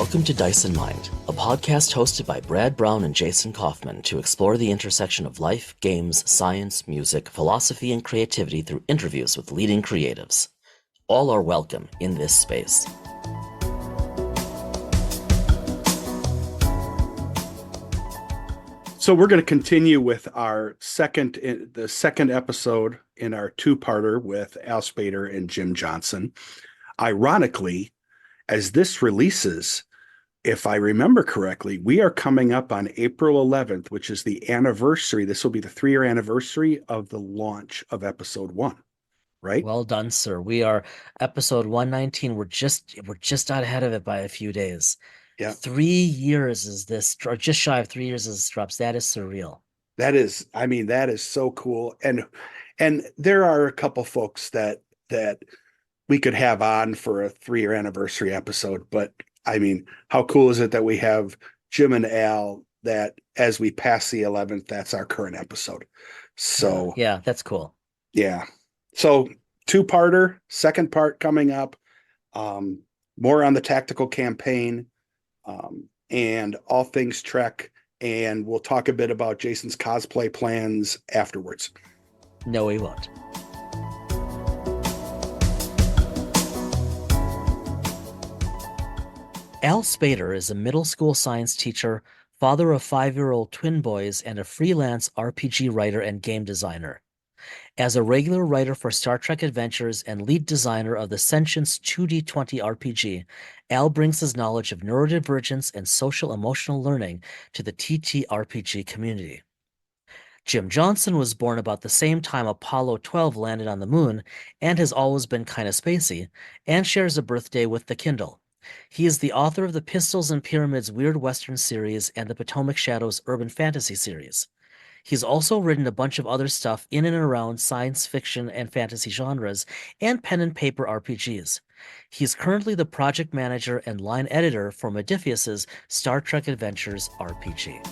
Welcome to Dice and Mind, a podcast hosted by Brad Brown and Jason Kaufman to explore the intersection of life, games, science, music, philosophy, and creativity through interviews with leading creatives. All are welcome in this space. So we're going to continue with the second episode in our two-parter with Al Spader and Jim Johnson. Ironically, as this releases, if I remember correctly, we are coming up on April 11th, which is the anniversary. This will be the 3-year anniversary of the launch of episode 1, right? Well done, sir. We are episode 119. We're just out ahead of it by a few days. Yeah. 3 years is this, or just shy of 3 years as this drops. That is surreal. That is so cool. And there are a couple folks that we could have on for a 3-year anniversary episode, but I mean, how cool is it that we have Jim and Al that as we pass the 11th, that's our current episode. So yeah, that's cool. Yeah. So two-parter, second part coming up, more on the tactical campaign, and all things Trek. And we'll talk a bit about Jason's cosplay plans afterwards. No, we won't. Al Spader is a middle school science teacher, father of 5-year-old twin boys, and a freelance RPG writer and game designer. As a regular writer for Star Trek Adventures and lead designer of the Sentience 2D20 RPG, Al brings his knowledge of neurodivergence and social-emotional learning to the TTRPG community. Jim Johnson was born about the same time Apollo XII landed on the moon and has always been kind of spacey, and shares a birthday with the Kindle. He is the author of the Pistols and Pyramids Weird Western series and the Potomac Shadows Urban Fantasy series. He's also written a bunch of other stuff in and around science fiction and fantasy genres and pen and paper RPGs. He's currently the project manager and line editor for Modiphius' Star Trek Adventures RPG.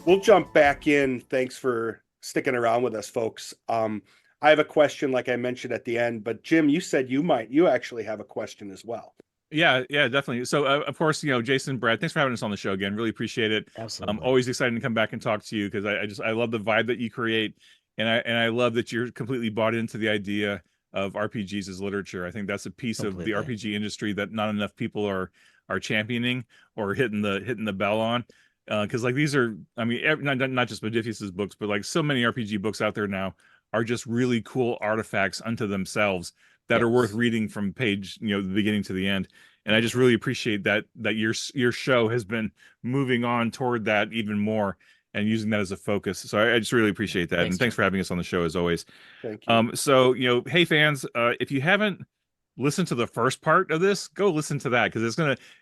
We'll jump back in. Thanks for sticking around with us, folks. I have a question, like I mentioned at the end, but Jim, you said you actually have a question as well. Yeah, definitely. So, of course, Jason, Brad, thanks for having us on the show again. Really appreciate it. Absolutely. I'm always excited to come back and talk to you because I love the vibe that you create, and I love that you're completely bought into the idea of RPGs as literature. I think that's a piece of the RPG industry that not enough people are championing or hitting the bell on. Because like these are, I mean, not just Modiphius' books, but like so many RPG books out there now are just really cool artifacts unto themselves that are worth reading from page, the beginning to the end. And I just really appreciate that your show has been moving on toward that even more and using that as a focus. So I just really appreciate that. Thanks for having us on the show as always. Thank you. So, hey fans, if you haven't listened to the first part of this, go listen to that because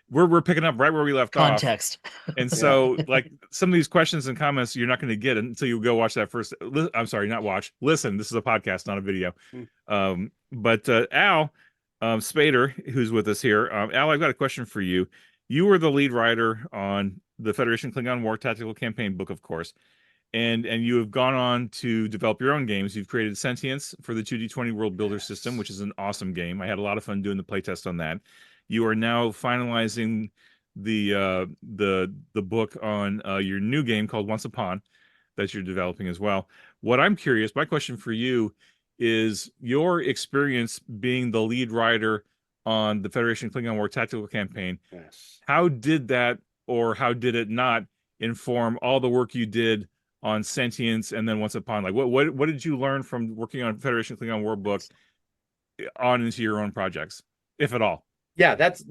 we're picking up right where we left off. Context. And so like some of these questions and comments you're not going to get until you go watch that first. I'm sorry, not watch. Listen, this is a podcast, not a video. But Al Spader, who's with us here, Al, I've got a question for you. You were the lead writer on the Federation Klingon War Tactical Campaign book, of course, and you have gone on to develop your own games. You've created Sentience for the 2D20 World Builder system, which is an awesome game. I had a lot of fun doing the playtest on that. You are now finalizing the book on your new game called Once Upon that you're developing as well. What I'm curious, my question for you is your experience being the lead writer on the Federation Klingon War Tactical Campaign. Yes. How did that, or how did it not, inform all the work you did on Sentience and then Once Upon? Like, what did you learn from working on Federation Klingon War books on into your own projects, if at all? Yeah, that's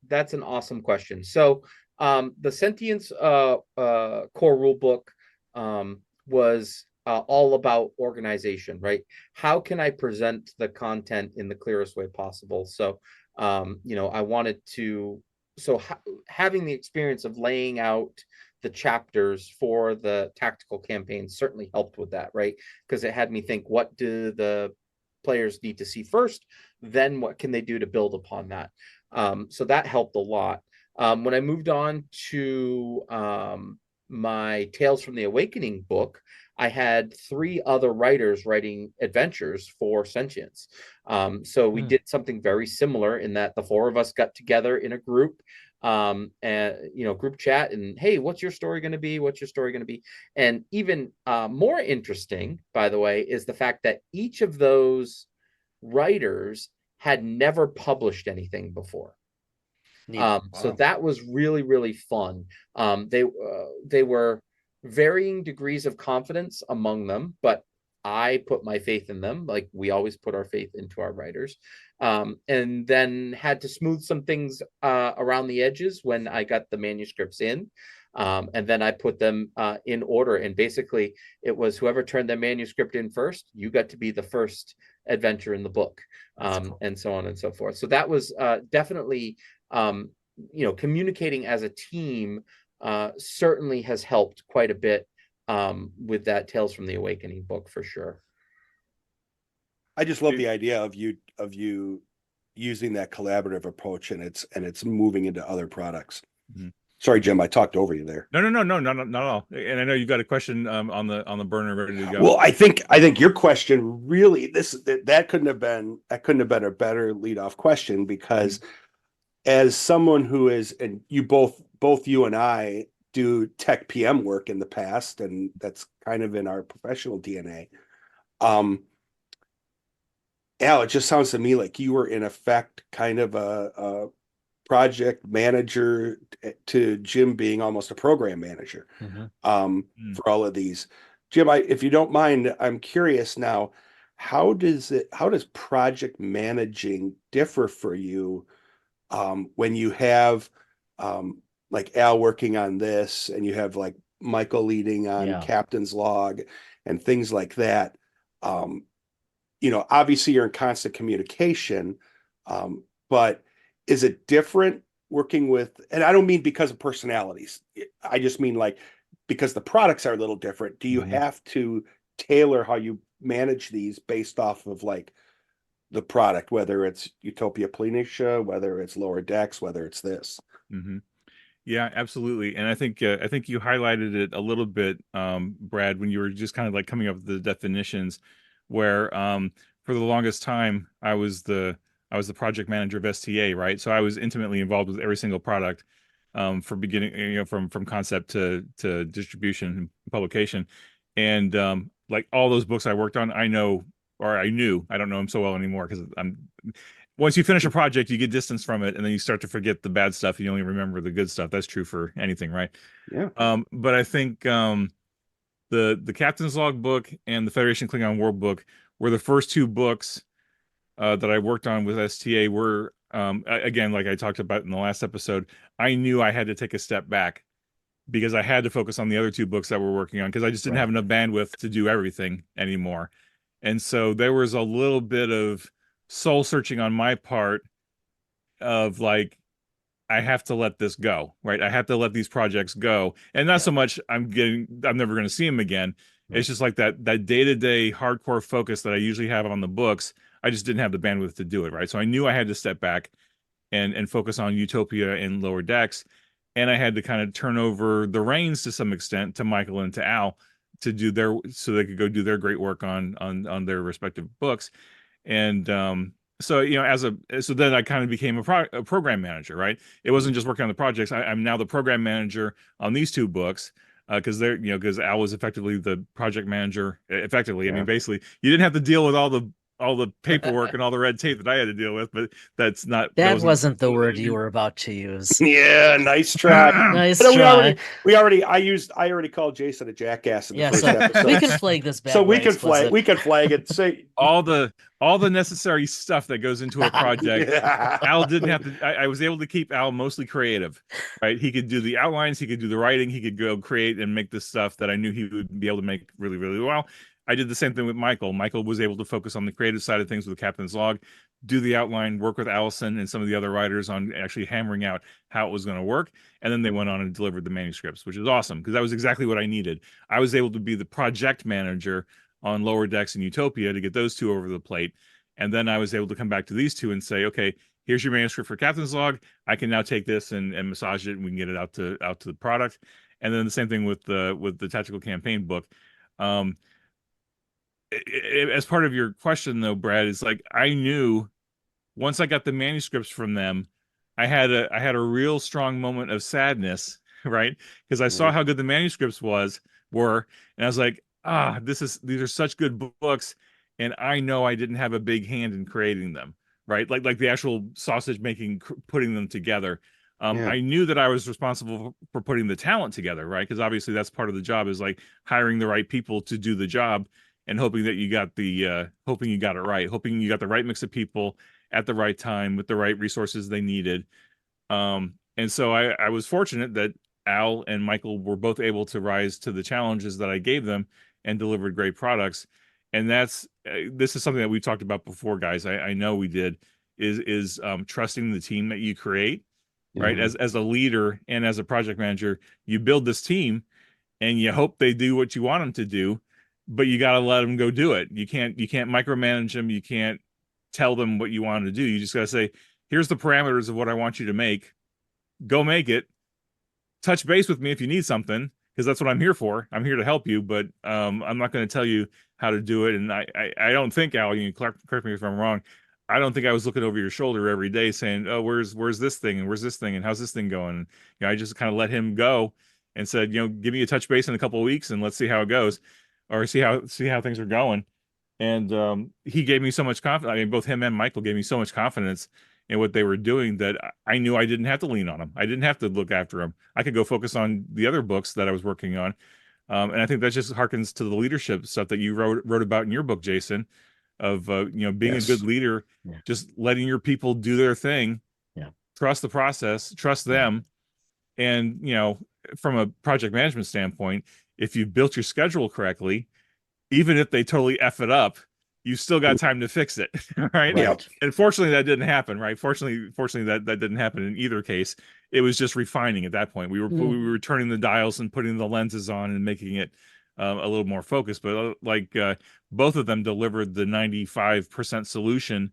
an awesome question. So, the Sentience core rule book was all about organization, right? How can I present the content in the clearest way possible? So, I wanted to, having the experience of laying out the chapters for the tactical campaign certainly helped with that, right? Because it had me think, what do the players need to see first? Then what can they do to build upon that? So that helped a lot. When I moved on to my Tales from the Awakening book, I had 3 other writers writing adventures for Sentience. So we did something very similar in that the 4 of us got together in a group, and group chat, and hey, what's your story going to be? What's your story going to be? And even more interesting, by the way, is the fact that each of those writers had never published anything before. So that was really, really fun. They were varying degrees of confidence among them, but I put my faith in them, like we always put our faith into our writers. And then had to smooth some things around the edges when I got the manuscripts in. And then I put them in order. And basically, it was whoever turned their manuscript in first, you got to be the first adventure in the book, cool. And so on and so forth. So that was definitely, communicating as a team certainly has helped quite a bit with that Tales from the Awakening book, for sure. I just love the idea of you using that collaborative approach, and it's moving into other products. Mm-hmm. Sorry, Jim, I talked over you there. No, not at all. And I know you got a question on the burner ready to go. Well, I think your question really that couldn't have been a better leadoff question, because as someone who is, and you both you and I do tech PM work in the past, and that's kind of in our professional DNA. Al, it just sounds to me like you were in effect kind of a project manager to Jim being almost a program manager for all of these. Jim, if you don't mind, I'm curious now, how does project managing differ for you when you have like Al working on this, and you have like Michael leading on Captain's Log and things like that? Obviously you're in constant communication, but is it different working with, and I don't mean because of personalities, I just mean like because the products are a little different. Do you have to tailor how you manage these based off of like the product, whether it's Utopia Planitia, whether it's Lower Decks, whether it's this? Yeah, absolutely. And I think you highlighted it a little bit, Brad, when you were just kind of like coming up with the definitions, where for the longest time I was the project manager of STA, right? So I was intimately involved with every single product, for beginning, from concept to distribution and publication. And like all those books I worked on, I knew, I don't know them so well anymore, because once you finish a project, you get distance from it, and then you start to forget the bad stuff. You only remember the good stuff. That's true for anything, right? Yeah. But I think the Captain's Log book and the Federation Klingon War book were the first 2 books that I worked on with STA. Were again, like I talked about in the last episode, I knew I had to take a step back because I had to focus on the other 2 books that we're working on, because I just didn't have enough bandwidth to do everything anymore. And so there was a little bit of soul searching on my part of like, I have to let this go, right? I have to let these projects go. And not so much I'm never going to see them again. It's just like that day-to-day hardcore focus that I usually have on the books. I just didn't have the bandwidth to do it, right? So I knew I had to step back and focus on Utopia and Lower Decks. And I had to kind of turn over the reins to some extent to Michael and to Al to do so they could go do their great work on their respective books. And so then I kind of became a program manager, right? It wasn't just working on the projects. I'm now the program manager on these 2 books, because because Al was effectively the project manager. Effectively, I mean, basically, you didn't have to deal with all the paperwork and all the red tape that I had to deal with, but that wasn't the word you were about to use. Yeah, nice try. Nice try. I already called Jason a jackass in the first episode. We can flag this back. So we can flag it. Say all the necessary stuff that goes into a project. Al didn't have to. I was able to keep Al mostly creative, right? He could do the outlines, he could do the writing, he could go create and make the stuff that I knew he would be able to make really, really well. I did the same thing with Michael. Michael was able to focus on the creative side of things with Captain's Log, do the outline, work with Allison and some of the other writers on actually hammering out how it was going to work. And then they went on and delivered the manuscripts, which is awesome, because that was exactly what I needed. I was able to be the project manager on Lower Decks and Utopia to get those 2 over the plate. And then I was able to come back to these 2 and say, okay, here's your manuscript for Captain's Log. I can now take this and massage it, and we can get it out to the product. And then the same thing with the tactical campaign book. Um, as part of your question though, Brad, is like I knew once I got the manuscripts from them, I had a real strong moment of sadness, right? Because I saw how good the manuscripts were, and I was like, these are such good books, and I know I didn't have a big hand in creating them, right? Like the actual sausage making, putting them together. Yeah. I knew that I was responsible for putting the talent together, right? Because obviously that's part of the job, is like hiring the right people to do the job and hoping that you got hoping you got it right, hoping you got the right mix of people at the right time with the right resources they needed. And so I was fortunate that Al and Michael were both able to rise to the challenges that I gave them and delivered great products. And this is something that we talked about before, guys. I know we did, is trusting the team that you create, right? As a leader and as a project manager, you build this team and you hope they do what you want them to do, but you got to let them go do it. You can't micromanage them. You can't tell them what you want to do. You just got to say, here's the parameters of what I want you to make. Go make it. Touch base with me if you need something, because that's what I'm here for. I'm here to help you, but I'm not going to tell you how to do it. And I don't think, Al, you can correct me if I'm wrong, I don't think I was looking over your shoulder every day saying, oh, where's this thing and where's this thing and how's this thing going? And, I just kind of let him go and said, give me a touch base in a couple of weeks and let's see how it goes, or see how things are going. And he gave me so much confidence. I mean, both him and Michael gave me so much confidence in what they were doing that I knew I didn't have to lean on them. I didn't have to look after them. I could go focus on the other books that I was working on. And I think that just harkens to the leadership stuff that you wrote about in your book, Jason, of being a good leader, just letting your people do their thing, trust the process, trust them. And from a project management standpoint, if you've built your schedule correctly, even if they totally F it up, you still got time to fix it. Right. Yeah. And fortunately that didn't happen. Right. Fortunately that didn't happen in either case. It was just refining at that point. We were turning the dials and putting the lenses on and making it a little more focused. But both of them delivered the 95% solution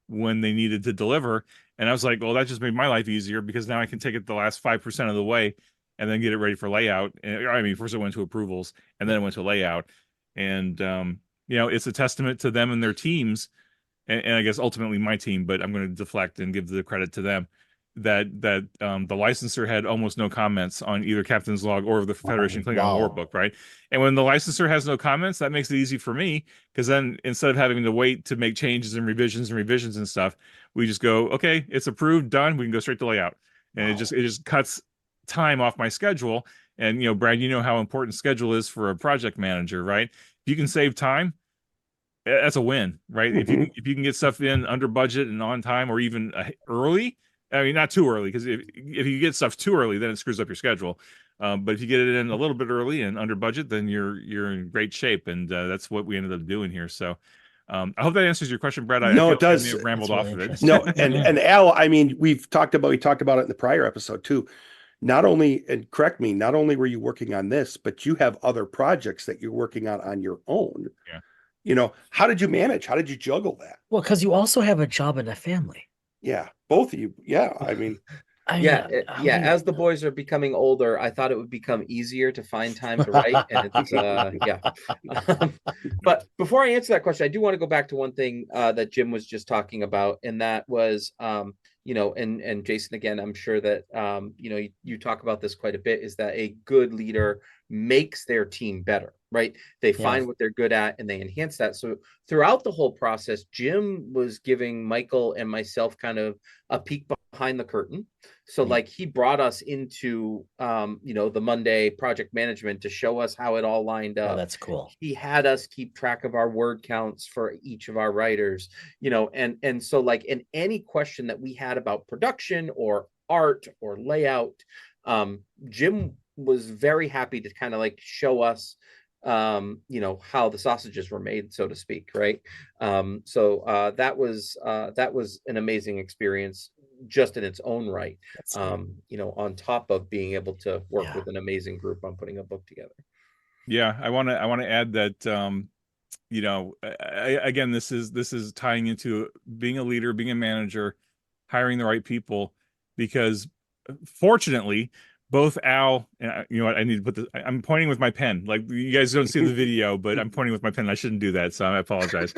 when they needed to deliver. And I was like, well, that just made my life easier, because now I can take it the last 5% of the way and then get it ready for layout. And I mean, first it went to approvals and then it went to layout. And it's a testament to them and their teams, and I guess ultimately my team, but I'm going to deflect and give the credit to them, that the licensor had almost no comments on either Captain's Log or the Federation Klingon lore book, right? And when the licensor has no comments, that makes it easy for me, because then instead of having to wait to make changes and revisions and stuff, we just go, okay, it's approved, done, we can go straight to layout. And it just cuts time off my schedule. And Brad, you know how important schedule is for a project manager, right? If you can save time, that's a win, right? If you can get stuff in under budget and on time, or even early. I mean, not too early, because if you get stuff too early, then it screws up your schedule. But if you get it in a little bit early and under budget, then you're in great shape, and that's what we ended up doing here. So I hope that answers your question, Brad. No, it does. I rambled off of it. No, and Al, I mean, we talked about it in the prior episode too. Not only, and correct me, not only were you working on this, but you have other projects that you're working on your own. Yeah. How did you manage? How did you juggle that? Well, because you also have a job and a family. Yeah, both of you. Yeah, I mean, as the boys are becoming older, I thought it would become easier to find time to write, and it's but before I answer that question, I do want to go back to one thing that Jim was just talking about, and that was and Jason, again, I'm sure that you talk about this quite a bit, is that a good leader makes their team better, right? They find what they're good at and they enhance that. So throughout the whole process, Jim was giving Michael and myself kind of a peek behind the curtain. So like he brought us into the Monday project management to show us how it all lined up. Oh, that's cool. He had us keep track of our word counts for each of our writers, and so like in any question that we had about production or art or layout, Jim was very happy to kind of like show us how the sausages were made, so to speak, right? So that was an amazing experience just in its own right. On top of being able to work with an amazing group on putting a book together. Yeah, I want to add that again, this is tying into being a leader, being a manager, hiring the right people, because fortunately both Al and you know what, I need to put this. I'm pointing with my pen. Like you guys don't see the video, but I'm pointing with my pen. I shouldn't do that, so I apologize.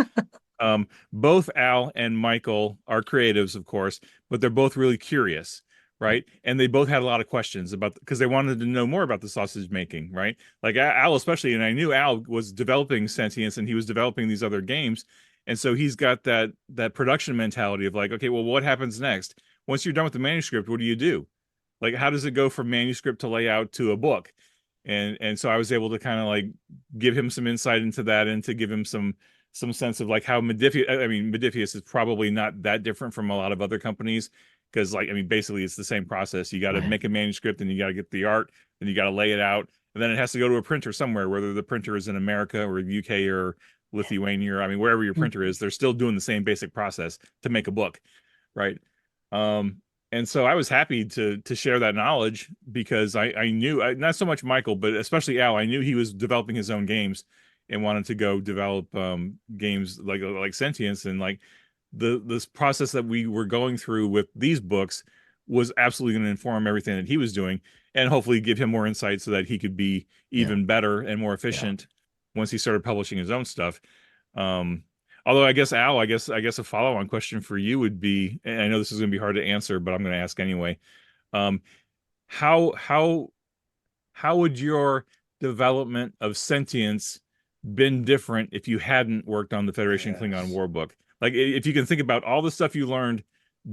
Both Al and Michael are creatives, of course, but they're both really curious, right? And they both had a lot of questions about because they wanted to know more about the sausage making, right? Like Al especially, and I knew Al was developing Sentience and he was developing these other games, and so he's got that production mentality of like, okay, well, what happens next? Once you're done with the manuscript, what do you do? Like, how does it go from manuscript to layout to a book? And so I was able to kind of like give him some insight into that and to give him some sense of like how Modiphius, I mean, Modiphius is probably not that different from a lot of other companies because like, I mean, basically it's the same process. You got to make a manuscript and you got to get the art and you got to lay it out. And then it has to go to a printer somewhere, whether the printer is in America or UK or Lithuania, or I mean, wherever your printer is, they're still doing the same basic process to make a book. Right. And so I was happy to share that knowledge because I knew not so much Michael, but especially Al, I knew he was developing his own games and wanted to go develop games like Sentience, and like this process that we were going through with these books was absolutely going to inform everything that he was doing and hopefully give him more insight so that he could be even better and more efficient once he started publishing his own stuff. Although I guess Al, I guess a follow-on question for you would be, and I know this is going to be hard to answer, but I'm going to ask anyway. How would your development of Sentience been different if you hadn't worked on the Federation Klingon War book? Like if you can think about all the stuff you learned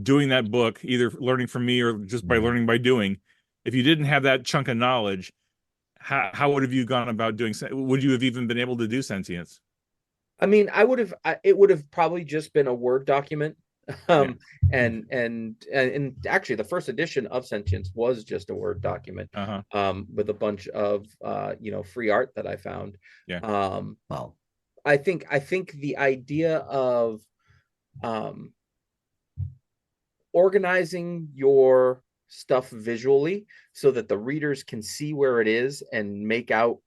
doing that book, either learning from me or just by learning by doing, if you didn't have that chunk of knowledge, how would have you gone about doing? Would you have even been able to do Sentience? I mean, it would have probably just been a Word document. And actually the first edition of Sentience was just a Word document with a bunch of free art that I found. Wow. I think the idea of organizing your stuff visually so that the readers can see where it is and make out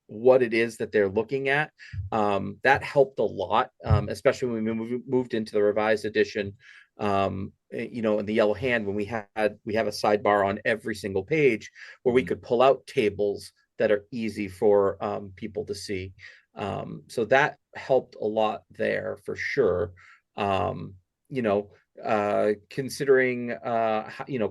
what it is that they're looking at, that helped a lot, especially when we moved into the revised edition. In the Yellow Hand, when we have a sidebar on every single page where we could pull out tables that are easy for people to see. So that helped a lot there for sure. Considering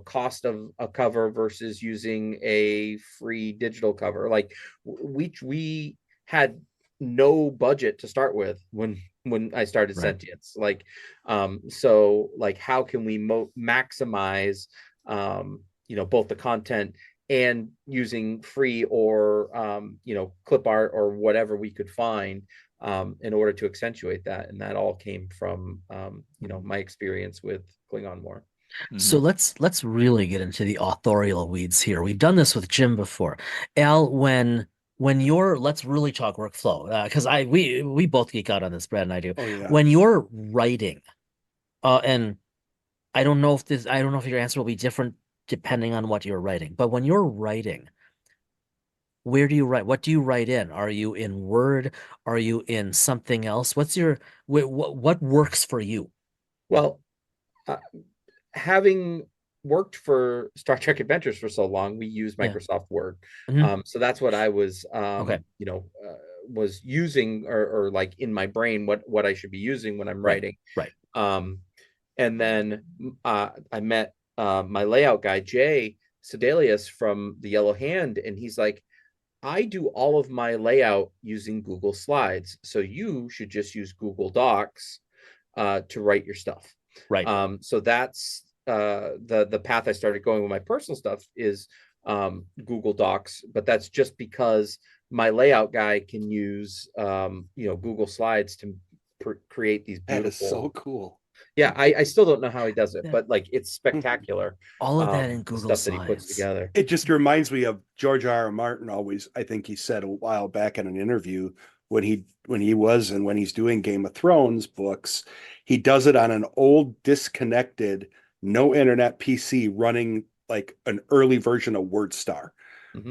cost of a cover versus using a free digital cover, like we had no budget to start with when I started Sentience. Like so like how can we maximize both the content and using free or clip art or whatever we could find in order to accentuate that. And that all came from my experience with Klingon War. So let's really get into the authorial weeds here. We've done this with Jim before. Al, when you're, let's really talk workflow, because we both geek out on this, Brad and I do. Oh, yeah. When you're writing, and I don't know if your answer will be different depending on what you're writing, but when you're writing, where do you write? What do you write in? Are you in Word? Are you in something else? What works for you? Well, having worked for Star Trek Adventures for so long, we use Microsoft Word. So that's what I was, was using or like in my brain, what I should be using when I'm writing. Right. And then I met my layout guy, Jay Sedelius from the Yellow Hand, and he's like, I do all of my layout using Google Slides, so you should just use Google Docs to write your stuff. Right. So that's the path I started going with my personal stuff is Google Docs, but that's just because my layout guy can use Google Slides to create these beautiful. That is so cool. Yeah, I still don't know how he does it, but like it's spectacular. All of that in Google stuff that he puts together. It just reminds me of George R. R. Martin. Always, I think he said a while back in an interview when he's doing Game of Thrones books, he does it on an old disconnected, no internet PC running like an early version of WordStar,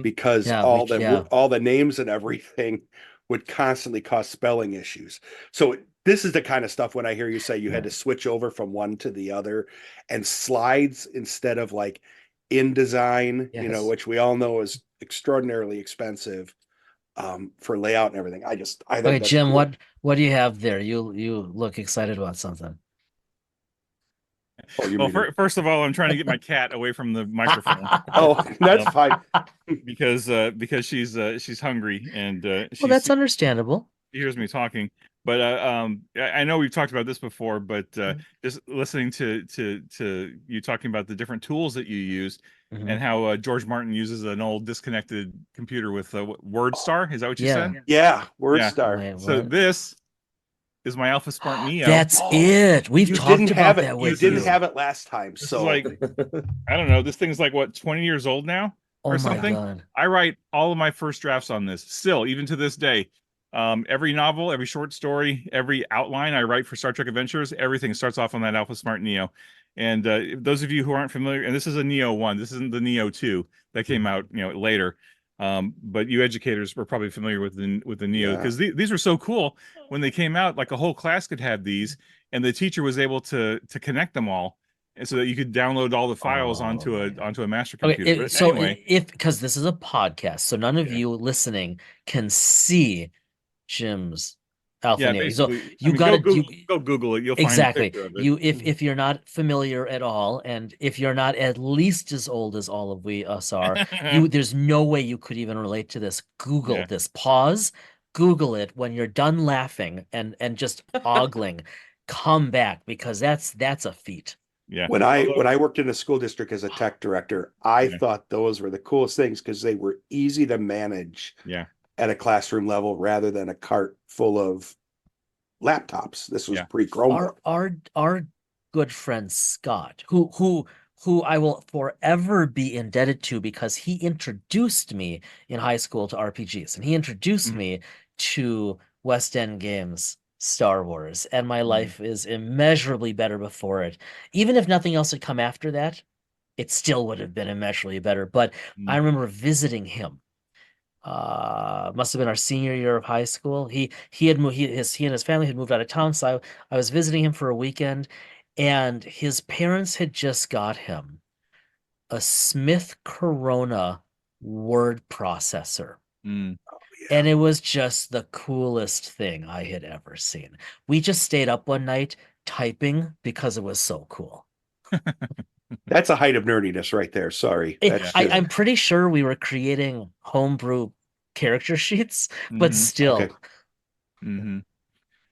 because all the names and everything would constantly cause spelling issues. So this is the kind of stuff when I hear you say you had to switch over from one to the other, and slides instead of like InDesign, Yes. which we all know is extraordinarily expensive for layout and everything. I think Okay, that's Jim, cool. what do you have there? You look excited about something. Oh, you Well, mean first of all, I'm trying to get my cat away from the microphone. oh, that's Um, fine. because she's hungry and Well, that's understandable. she hears me talking. But I know we've talked about this before, but just listening to you talking about the different tools that you use Mhm. and how George Martin uses an old disconnected computer with WordStar. Is that what you Yeah. said? Yeah, Yeah. WordStar. Wait, So what? this is my Alpha Smart Neo. That's Oh, it. We've you talked didn't have about it. that You with didn't you. have it last time. This is So like, I don't know, this thing's like what, 20 years old now Oh or my something? God. I write all of my first drafts on this still, even to this day. Every novel, every short story, every outline I write for Star Trek Adventures, everything starts off on that Alpha Smart Neo. And those of you who aren't familiar, and this is a Neo 1, this isn't the Neo 2 that came out, later. But you educators were probably familiar with the Neo, yeah. because these were so cool when they came out. Like a whole class could have these, and the teacher was able to connect them all, and so that you could download all the files onto Oh, a master okay, computer. But so anyway, if because this is a podcast, so none of yeah, you listening can see Jim's Alpha yeah, Neo. So basically, I you mean, gotta you go Google it. You'll find a exactly picture of it. you if you're not familiar at all, and if you're not at least as old as all of us are, there's no way you could even relate to this. Google Yeah. this. Pause. Google it when you're done laughing and just ogling. Come back because that's a feat. Yeah. When I Although, worked in a school district as a tech director, I yeah, thought those were the coolest things because they were easy to manage yeah, at a classroom level rather than a cart full of laptops. This was yeah. pre-Chromebook. Our good friend Scott, who I will forever be indebted to because he introduced me in high school to RPGs, and he introduced Mhm. me to West End Games Star Wars, and my Mhm. life is immeasurably better before it. Even if nothing else had come after that, it still would have been immeasurably better. But I Mhm. remember visiting him, must have been our senior year of high school. He had moved, he and his family had moved out of town, so I was visiting him for a weekend, and his parents had just got him a Smith Corona word processor. Mm. And it was just the coolest thing I had ever seen. We just stayed up one night typing because it was so cool. That's a height of nerdiness right there. Sorry. That's Yeah. just I'm pretty sure we were creating homebrew character sheets, but Hmm. okay. still. Hmm.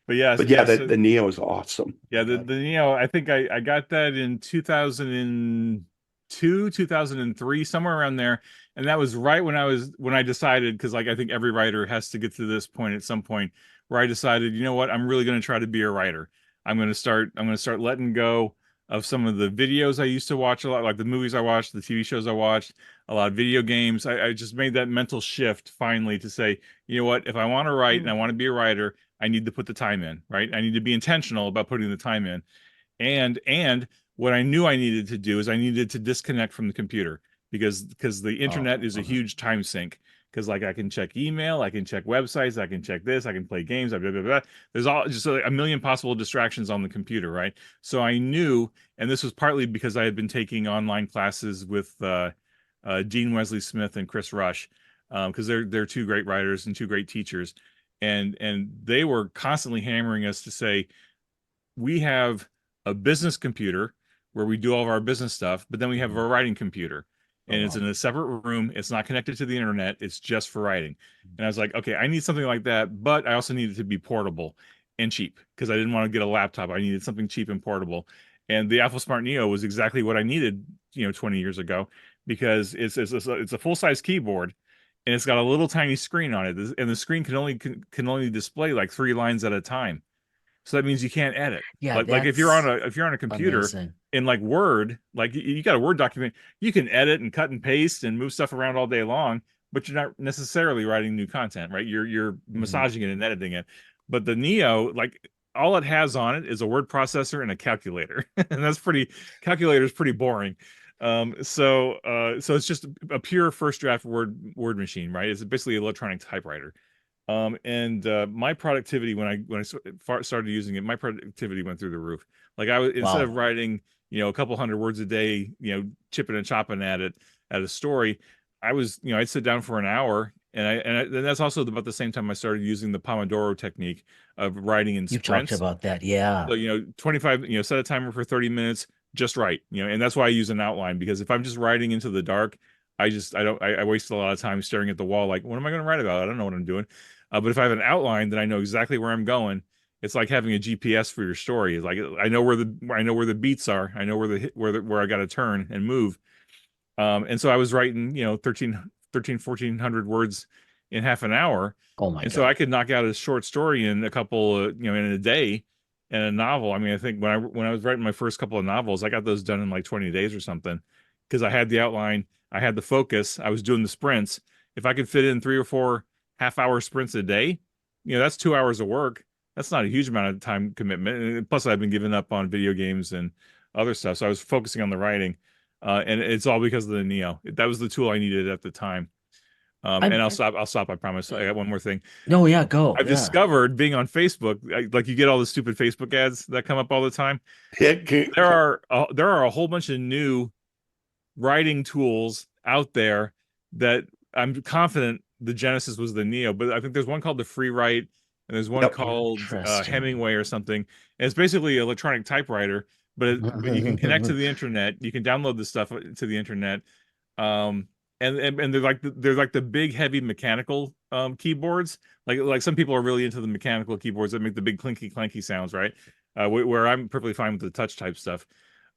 But yes, But yeah, so the Neo is awesome. yeah, the Neo, I think I got that in 2002, 2003, somewhere around there. And that was right when I decided, because like I think every writer has to get to this point at some point where I decided, you know what, I'm really going to try to be a writer. I'm going to start letting go of some of the videos I used to watch a lot, like the movies I watched, the TV shows I watched, a lot of video games. I just made that mental shift finally to say, you know what, if I want to write and I want to be a writer, I need to put the time in, right? I need to be intentional about putting the time in. And what I knew I needed to do is I needed to disconnect from the computer because the internet is a huge time sink. Because like I can check email, I can check websites, I can check this, I can play games, blah, blah, blah. There's all just a million possible distractions on the computer, right? So I knew, and this was partly because I had been taking online classes with Dean Wesley Smith and Chris Rush, because they're two great writers and two great teachers, and they were constantly hammering us to say we have a business computer where we do all of our business stuff, but then we have a writing computer, and it's in a separate room. It's not connected to the internet. It's just for writing. And I was like, okay, I need something like that, but I also needed to be portable and cheap because I didn't want to get a laptop. I needed something cheap and portable. And the Apple Smart Neo was exactly what I needed, 20 years ago, because it's a full-size keyboard and it's got a little tiny screen on it, and the screen can only display like 3 lines at a time. So that means you can't edit. Yeah, Like if you're on that's a computer amazing. in like Word, like you got a Word document, you can edit and cut and paste and move stuff around all day long, but you're not necessarily writing new content, right? You're massaging it and editing it. But the Neo, like all it has on it is a word processor and a calculator. And calculator is pretty boring. So it's just a pure first draft word machine, right? It's basically an electronic typewriter. And my productivity when I started using it, my productivity went through the roof. Like instead of Wow. writing a couple hundred words a day, chipping and chopping at a story, I was, I'd sit down for an hour, and that's also about the same time I started using the Pomodoro technique of writing in You talked sprints. about that, yeah. So, 25, set a timer for 30 minutes, just write, and that's why I use an outline, because if I'm just writing into the dark, I waste a lot of time staring at the wall. Like, what am I going to write about? I don't know what I'm doing. But if I have an outline, then I know exactly where I'm going. It's like having a GPS for your story. It's like, I know where the beats are. I know where I got to turn and move. And so I was writing, 1,400 words in half an hour. Oh my And God. so I could knock out a short story in a couple, in a day, and a novel. I mean, I think when I was writing my first couple of novels, I got those done in like 20 days or something, because I had the outline, I had the focus, I was doing the sprints. If I could fit in 3 or 4 half-hour sprints a day, that's 2 hours of work. That's not a huge amount of time commitment. And plus, I've been giving up on video games and other stuff, so I was focusing on the writing. And it's all because of the Neo. That was the tool I needed at the time. And I'll stop. I promise. I got one more thing. No, yeah, go. I've discovered, being on Facebook, like, you get all the stupid Facebook ads that come up all the time. There are a whole bunch of new writing tools out there that I'm confident the genesis was the Neo, but I think there's one called the Free Write, and there's one called Interesting. Hemingway or something. And it's basically an electronic typewriter, but you can connect to the internet. You can download the stuff to the internet. And they're like the big heavy mechanical keyboards. Like some people are really into the mechanical keyboards that make the big clinky clanky sounds, right? Where I'm perfectly fine with the touch type stuff.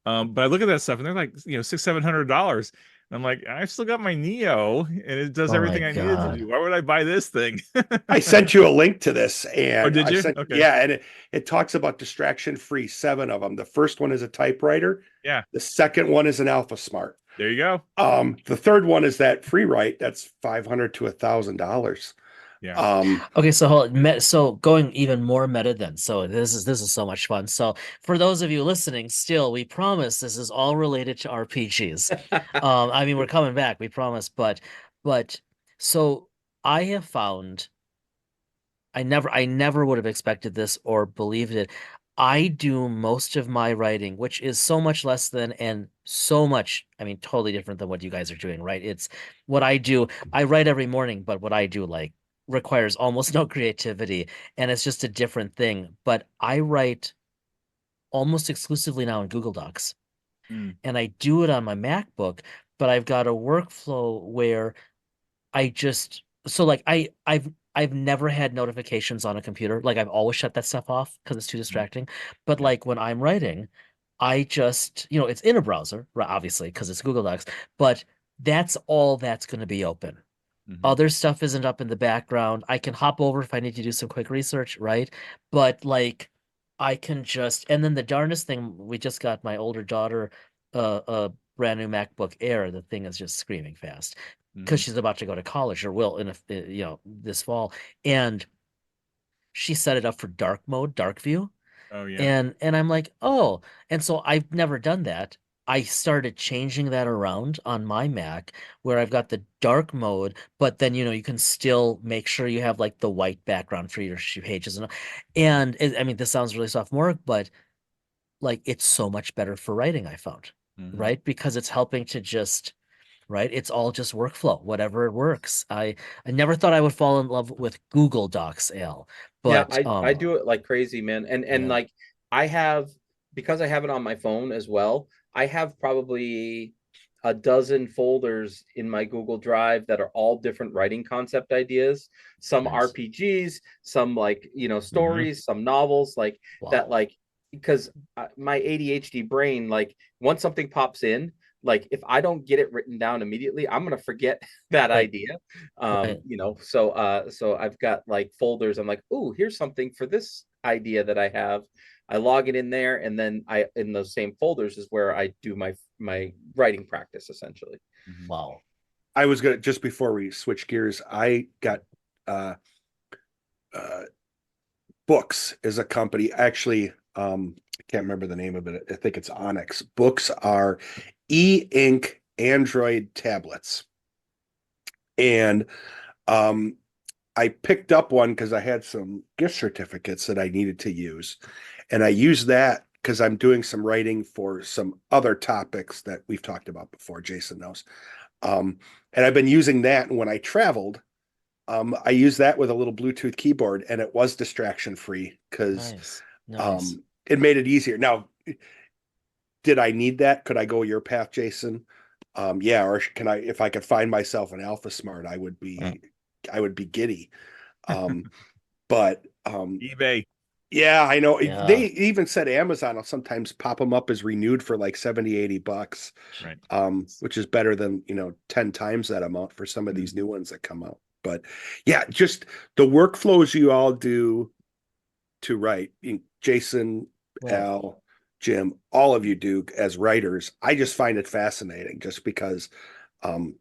But I look at that stuff and they're like, $600-700. And I'm like, I've still got my Neo and it does Oh my everything I needed to God. do. Why would I buy this thing? I sent you a link to this, and Oh, did you? Okay. Yeah, and it talks about distraction free, 7 of them. The first one is a typewriter. Yeah. The second one is an Alpha Smart. There you go. The third one is that Free Write. That's $500 to $1,000. Yeah. Okay, so going even more meta then. So this is so much fun. So for those of you listening, still, we promise this is all related to RPGs. I mean, we're coming back, we promise, but so I have found, I never would have expected this or believed it. I do most of my writing, which is so much less than and so much, I mean, totally different than what you guys are doing, right? It's what I do. I write every morning, but what I do requires almost no creativity, and it's just a different thing. But I write almost exclusively now in Google Docs, and I do it on my MacBook, but I've got a workflow where I just I've never had notifications on a computer. Like, I've always shut that stuff off because it's too distracting. But like when I'm writing, I just, it's in a browser, right, obviously, because it's Google Docs, but that's all that's going to be open. Other stuff isn't up in the background. I can hop over if I need to do some quick research, right? But like I can just, and then the darndest thing, we just got my older daughter a brand new MacBook Air. The thing is just screaming fast because she's about to go to college, or will in this fall. And she set it up for dark mode, dark view. Oh yeah. And I'm like, oh, and so I've never done that. I started changing that around on my Mac where I've got the dark mode, but then you can still make sure you have like the white background for your pages I mean, this sounds really sophomoric, but like it's so much better for writing, I found, right? Because it's helping to just, right? It's all just workflow, whatever works. I never thought I would fall in love with Google Docs, Al, Yeah, but I do it like crazy, man. And yeah. like because I have it on my phone as well, I have probably a dozen folders in my Google Drive that are all different writing concept ideas, some Nice. RPGs, some stories, some novels, like that, Wow. because my ADHD brain, like once something pops in, like if I don't get it written down immediately, I'm gonna forget that Right. idea. Right. So I've got like folders. I'm like, oh, here's something for this idea that I have. I log it in there, and then in those same folders is where I do my writing practice essentially. Wow. I was gonna, just before we switch gears, I got Books is a company. Actually, I can't remember the name of it. I think it's Onyx. Books are e-ink Android tablets. And I picked up one because I had some gift certificates that I needed to use. And I used that because I'm doing some writing for some other topics that we've talked about before. Jason knows. And I've been using that. And when I traveled, I used that with a little Bluetooth keyboard, and it was distraction free because Nice. it made it easier. Now, did I need that? Could I go your path, Jason? Yeah. Or can I, if I could find myself an Alpha Smart, I would be giddy. But eBay. yeah, I know. Yeah. They even said Amazon will sometimes pop them up as renewed for like 70, $80, Right. which is better than, 10 times that amount for some of these new ones that come out. But yeah, just the workflows you all do to write. Jason, Yeah. Al, Jim, all of you do as writers. I just find it fascinating just because from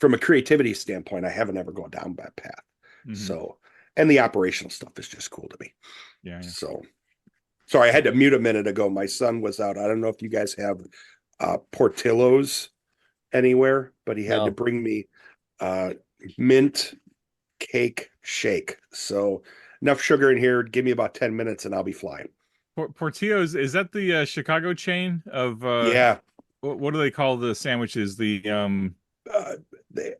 a creativity standpoint, I haven't ever gone down that path. Mhm. So, and the operational stuff is just cool to me. Yeah. So, sorry, I had to mute a minute ago. My son was out. I don't know if you guys have Portillo's anywhere, but he had to No. bring me mint cake shake. So enough sugar in here. Give me about 10 minutes and I'll be flying. Portillo's, is that the Chicago chain of Yeah. what do they call the sandwiches? The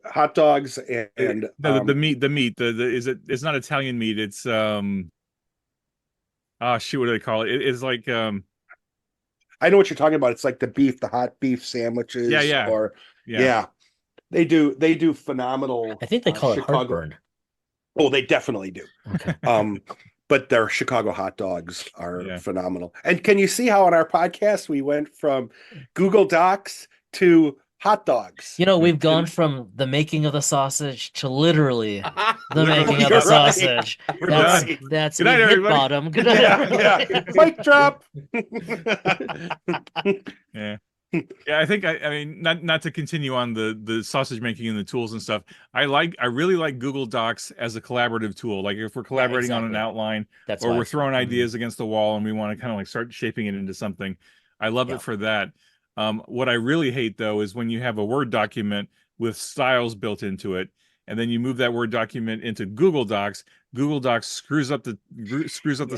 hot dogs and the meat is it's not Italian meat, it's shoot, what do they call it? It's like I know what you're talking about. It's like the hot beef sandwiches. Yeah. Or yeah. They do phenomenal. I think they call it Chicago. heartburn. Oh, they definitely do. Okay. But their Chicago hot dogs are phenomenal. And can you see how on our podcast we went from Google Docs to hot dogs? We've gone from the making of the sausage to literally the Literally, making of you're the right. sausage. We're That's done. that's Good night, we hit everybody. bottom. Good night, everybody. Mic drop. Yeah. Yeah, I think I mean not to continue on the sausage making and the tools and stuff. I really like Google Docs as a collaborative tool. Like if we're collaborating on an exactly. outline That's or why. we're throwing ideas against the wall and we want to kind of like start shaping it into something. I love Yeah. it for that. What I really hate though is when you have a Word document with styles built into it, and then you move that Word document into Google Docs. Google Docs screws up the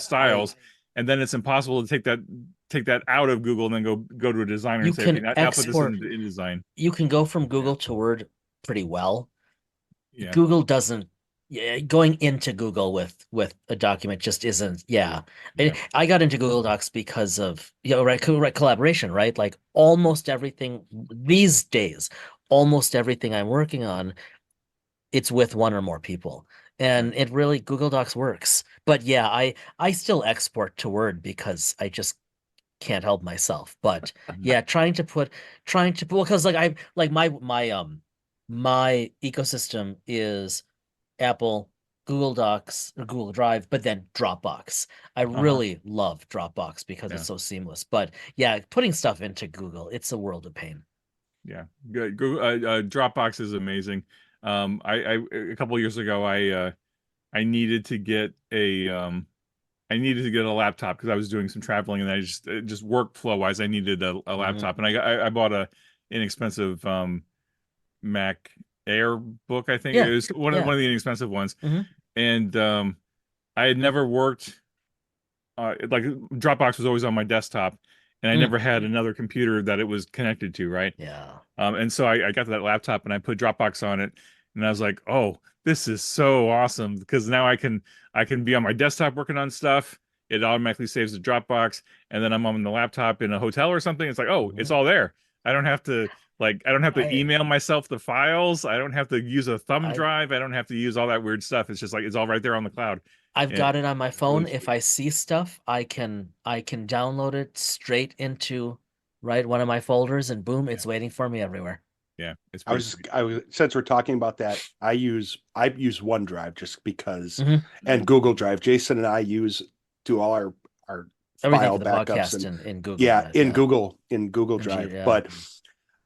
styles, and then it's impossible to take that out of Google and then go to a designer You and say, can okay, now put this export. in InDesign. You can go from Google to Word pretty well. Yeah. Google doesn't. Yeah, going into Google with a document just isn't. Yeah. I got into Google Docs because of right collaboration, right? Like almost everything these days, almost everything I'm working on, it's with one or more people, and it really Google Docs works. But yeah, I still export to Word because I just can't help myself. But yeah, trying to because like I like my ecosystem is Apple, Google Docs, or Google Drive, but then Dropbox. I really love Dropbox because it's so seamless. But yeah, putting stuff into Google, it's a world of pain. Yeah, good. Google Dropbox is amazing. I a couple years ago, I needed to get a laptop because I was doing some traveling, and I just workflow wise, I needed a laptop, and I bought a inexpensive Mac Air book. I think it was one of the inexpensive ones, and I had never worked like Dropbox was always on my desktop, and I never had another computer that it was connected to, right? Yeah. And so I got that laptop and I put Dropbox on it, and I was like, oh, this is so awesome because now I can be on my desktop working on stuff. It automatically saves the Dropbox, and then I'm on the laptop in a hotel or something. It's like, oh, it's all there. I don't have to email myself the files. I don't have to use a thumb drive. I don't have to use all that weird stuff. It's just like it's all right there on the cloud. I've got it on my phone. If I see stuff, I can download it straight into one of my folders, and boom, it's waiting for me everywhere. Yeah, it's I was since we're talking about that, I use OneDrive just because, and Google Drive. Jason and I do all our everything file for the backups podcast in Google. Yeah, Drive, in Google Drive. But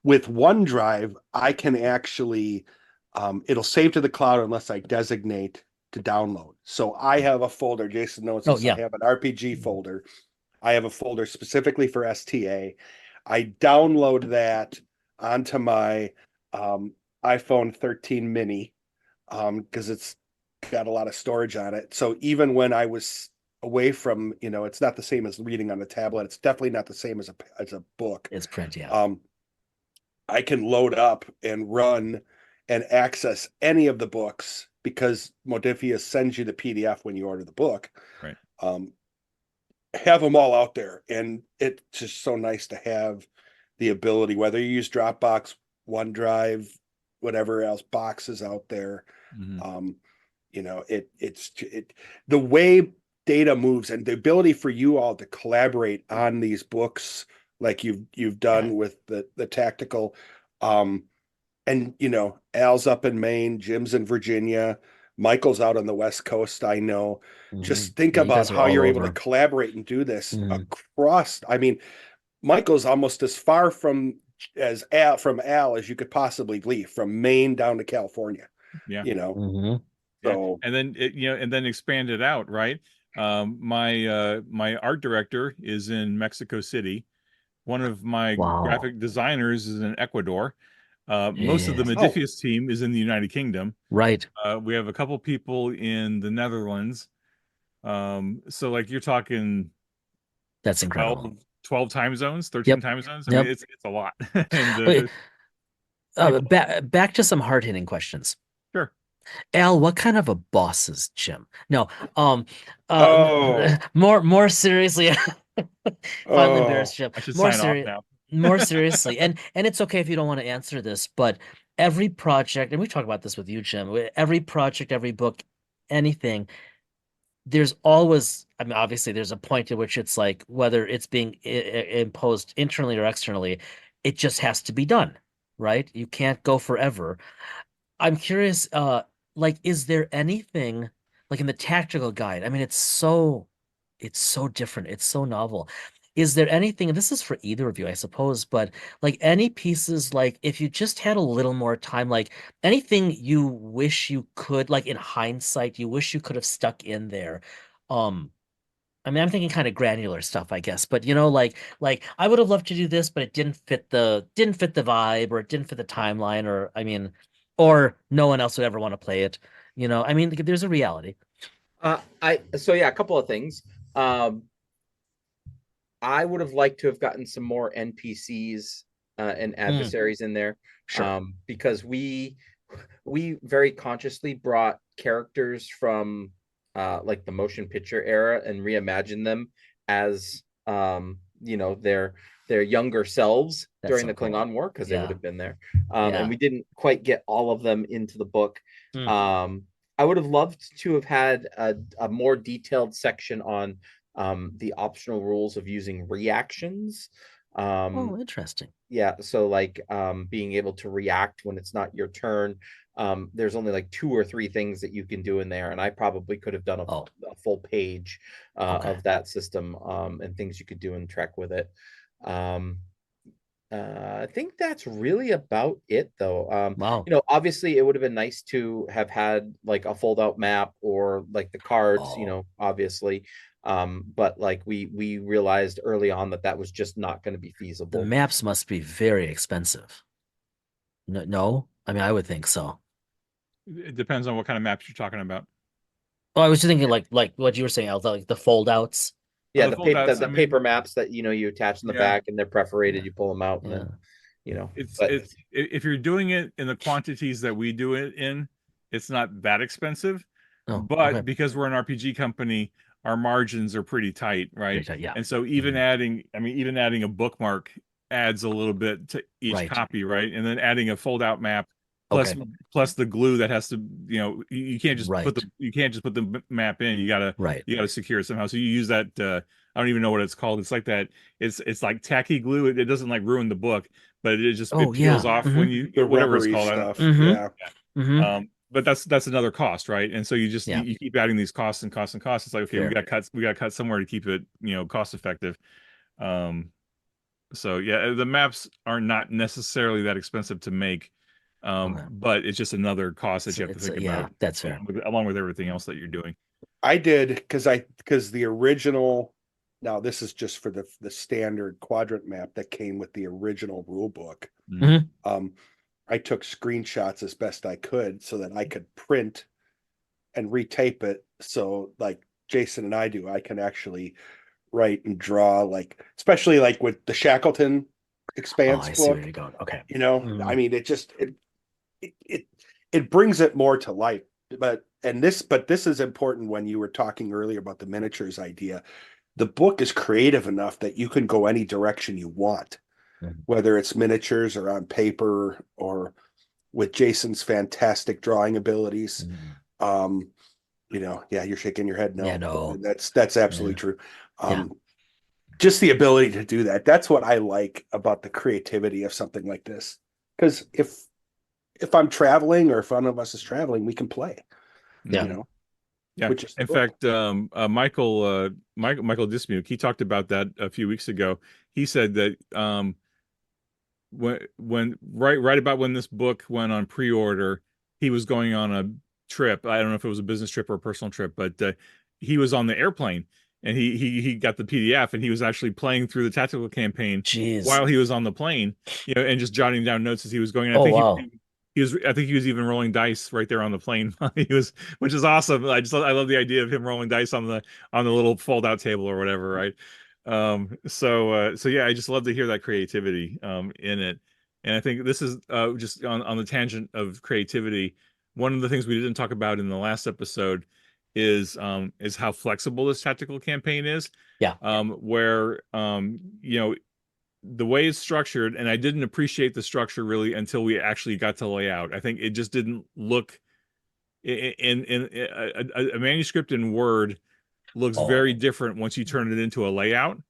with OneDrive, I can actually it'll save to the cloud unless I designate to download. So I have a folder. Jason knows this. I have an RPG folder. I have a folder specifically for STA. I download that onto my iPhone 13 mini because it's got a lot of storage on it. So even when I was away from, it's not the same as reading on a tablet. It's definitely not the same as a book. It's print, yeah. I can load up and run and access any of the books because Modiphius sends you the PDF when you order the book. Right. Have them all out there, and it's just so nice to have the ability, whether you use Dropbox, OneDrive, whatever else boxes out there. Mhm. It's the way data moves and the ability for you all to collaborate on these books like you've done with the tactical. And Al's up in Maine, Jim's in Virginia, Michael's out on the West Coast, I know. Just think Yeah, you about guys are how all you're able to over. collaborate and do this Mhm. across. I mean, Michael's almost as far from Al as you could possibly leave, from Maine down to California. Yeah. Mhm. Yeah. So And then and then expand it out, right? My art director is in Mexico City. One of my Wow. graphic designers is in Ecuador. Most of the Yeah. Modiphius team is in the United Kingdom. Right. We have a couple people in the Netherlands. So like you're talking That's incredible. 12 time zones, 13 Yep. time zones. I mean, Yep. it's a lot. And Okay, people, back to some hard-hitting questions. sure. Al, what kind of a boss is Jim? No, Oh. more seriously, finally oh embarrassed Jim. I should More sign off serious, now. more seriously, and it's okay if you don't want to answer this, but every project, and we talk about this with you, Jim. Every project, every book, anything, there's always, I mean, obviously, there's a point at which it's like whether it's being imposed internally or externally, it just has to be done, right? You can't go forever. I'm curious, like, is there anything like in the tactical guide? I mean, it's so different. It's so novel. Is there anything, and this is for either of you, I suppose, but like any pieces, like if you just had a little more time, like anything you wish you could, like in hindsight, you wish you could have stuck in there. Um, I mean, I'm thinking kind of granular stuff, I guess, but like I would have loved to do this, but it didn't fit the vibe, or it didn't fit the timeline, or I mean, or no one else would ever want to play it. I mean, there's a reality. A couple of things. I would have liked to have gotten some more NPCs and adversaries in there, Sure. because we very consciously brought characters from like the motion picture era and reimagined them as their younger selves That's during so the cool. Klingon War, because they would Yeah. have been there. Yeah. And we didn't quite get all of them into the book. Mm. I would have loved to have had a more detailed section on the optional rules of using reactions. Oh, interesting. Yeah, so like being able to react when it's not your turn. There's only like 2 or 3 things that you can do in there, and I probably could have done Oh, a full page okay. of that system, and things you could do and Trek with it. Um, I think that's really about it, though. Wow. Obviously, it would have been nice to have had like a fold-out map or like the cards. Oh, Obviously, but like we realized early on that was just not going to be the feasible. maps must be very expensive. No, no? I mean, I would think so. It depends on what kind of maps you're talking about. Oh, I was just thinking like what you were saying, Al, like the fold outs. Oh, Yeah, the the paper foldouts. the I mean, paper maps that you attach in the yeah, back, and they're perforated. Yeah. You pull them out, and Yeah. then it's but it's if you're doing it in the quantities that we do it in, it's not that expensive. Oh, okay. But because we're an RPG company, our margins are pretty tight, right? Yeah. And so even Mhm. adding a bookmark adds a little bit to each Right. copy, right? And then adding a fold out map plus Okay. plus the glue that has to, you can't just Right. put the map in. Right. You gotta secure it somehow. So you use that I don't even know what it's called. It's like that. It's like tacky glue. It doesn't like ruin the book, but it Oh, peels yeah. off when you the whatever it's rubbery called. I don't. stuff. Mm-hmm. Yeah. Mm-hmm. But that's another cost, right? And so Yeah. you keep adding these costs and costs and costs. It's like, okay, Fair. we got to cut somewhere to keep it, cost effective. Um, so yeah, the maps are not necessarily that expensive to make, Okay. but it's just another cost that you have to think Yeah, about that's fair. along with everything else that you're doing. I did because the original, now this is just for the standard quadrant map that came with the original rule book. Mhm. I took screenshots as best I could so that I could print and retape it. So like Jason and I do. I can actually write and draw, like, especially like with the Shackleton Oh, Expanse I see where book. you're going. Okay. You know, I Mm, mean, it it brings it more to life. But this is important when you were talking earlier about the miniatures idea. The book is creative enough that you can go any direction you want, mm, whether it's miniatures or on paper or with Jason's fantastic drawing abilities. mm. Um, yeah, you're shaking your head Yeah, no, no. but that's absolutely Yeah. true. Yeah. Just the ability to do that. That's what I like about the creativity of something like this. Because if I'm traveling or if one of us is traveling, we can play, Yeah. you know, Yeah. which is the In book. fact, Michael Dismuke, he talked about that a few weeks ago. He said that when right about when this book went on pre-order, he was going on a trip. I don't know if it was a business trip or a personal trip, but he was on the airplane and he got the PDF and he was actually playing through the tactical campaign Jeez. while he was on the plane, and just jotting down notes as he was going. And I Oh, think wow. I think he was even rolling dice right there on the plane. He was, which is awesome. I love the idea of him rolling dice on the little fold out table or whatever, right? So yeah, I just love to hear that creativity in it. And I think this is just on the tangent of creativity. One of the things we didn't talk about in the last episode is how flexible this tactical campaign is. Yeah. Where the way it's structured, and I didn't appreciate the structure really until we actually got to lay out. I think it just didn't look in a manuscript in Word looks very Oh, different once you turn it into a layout.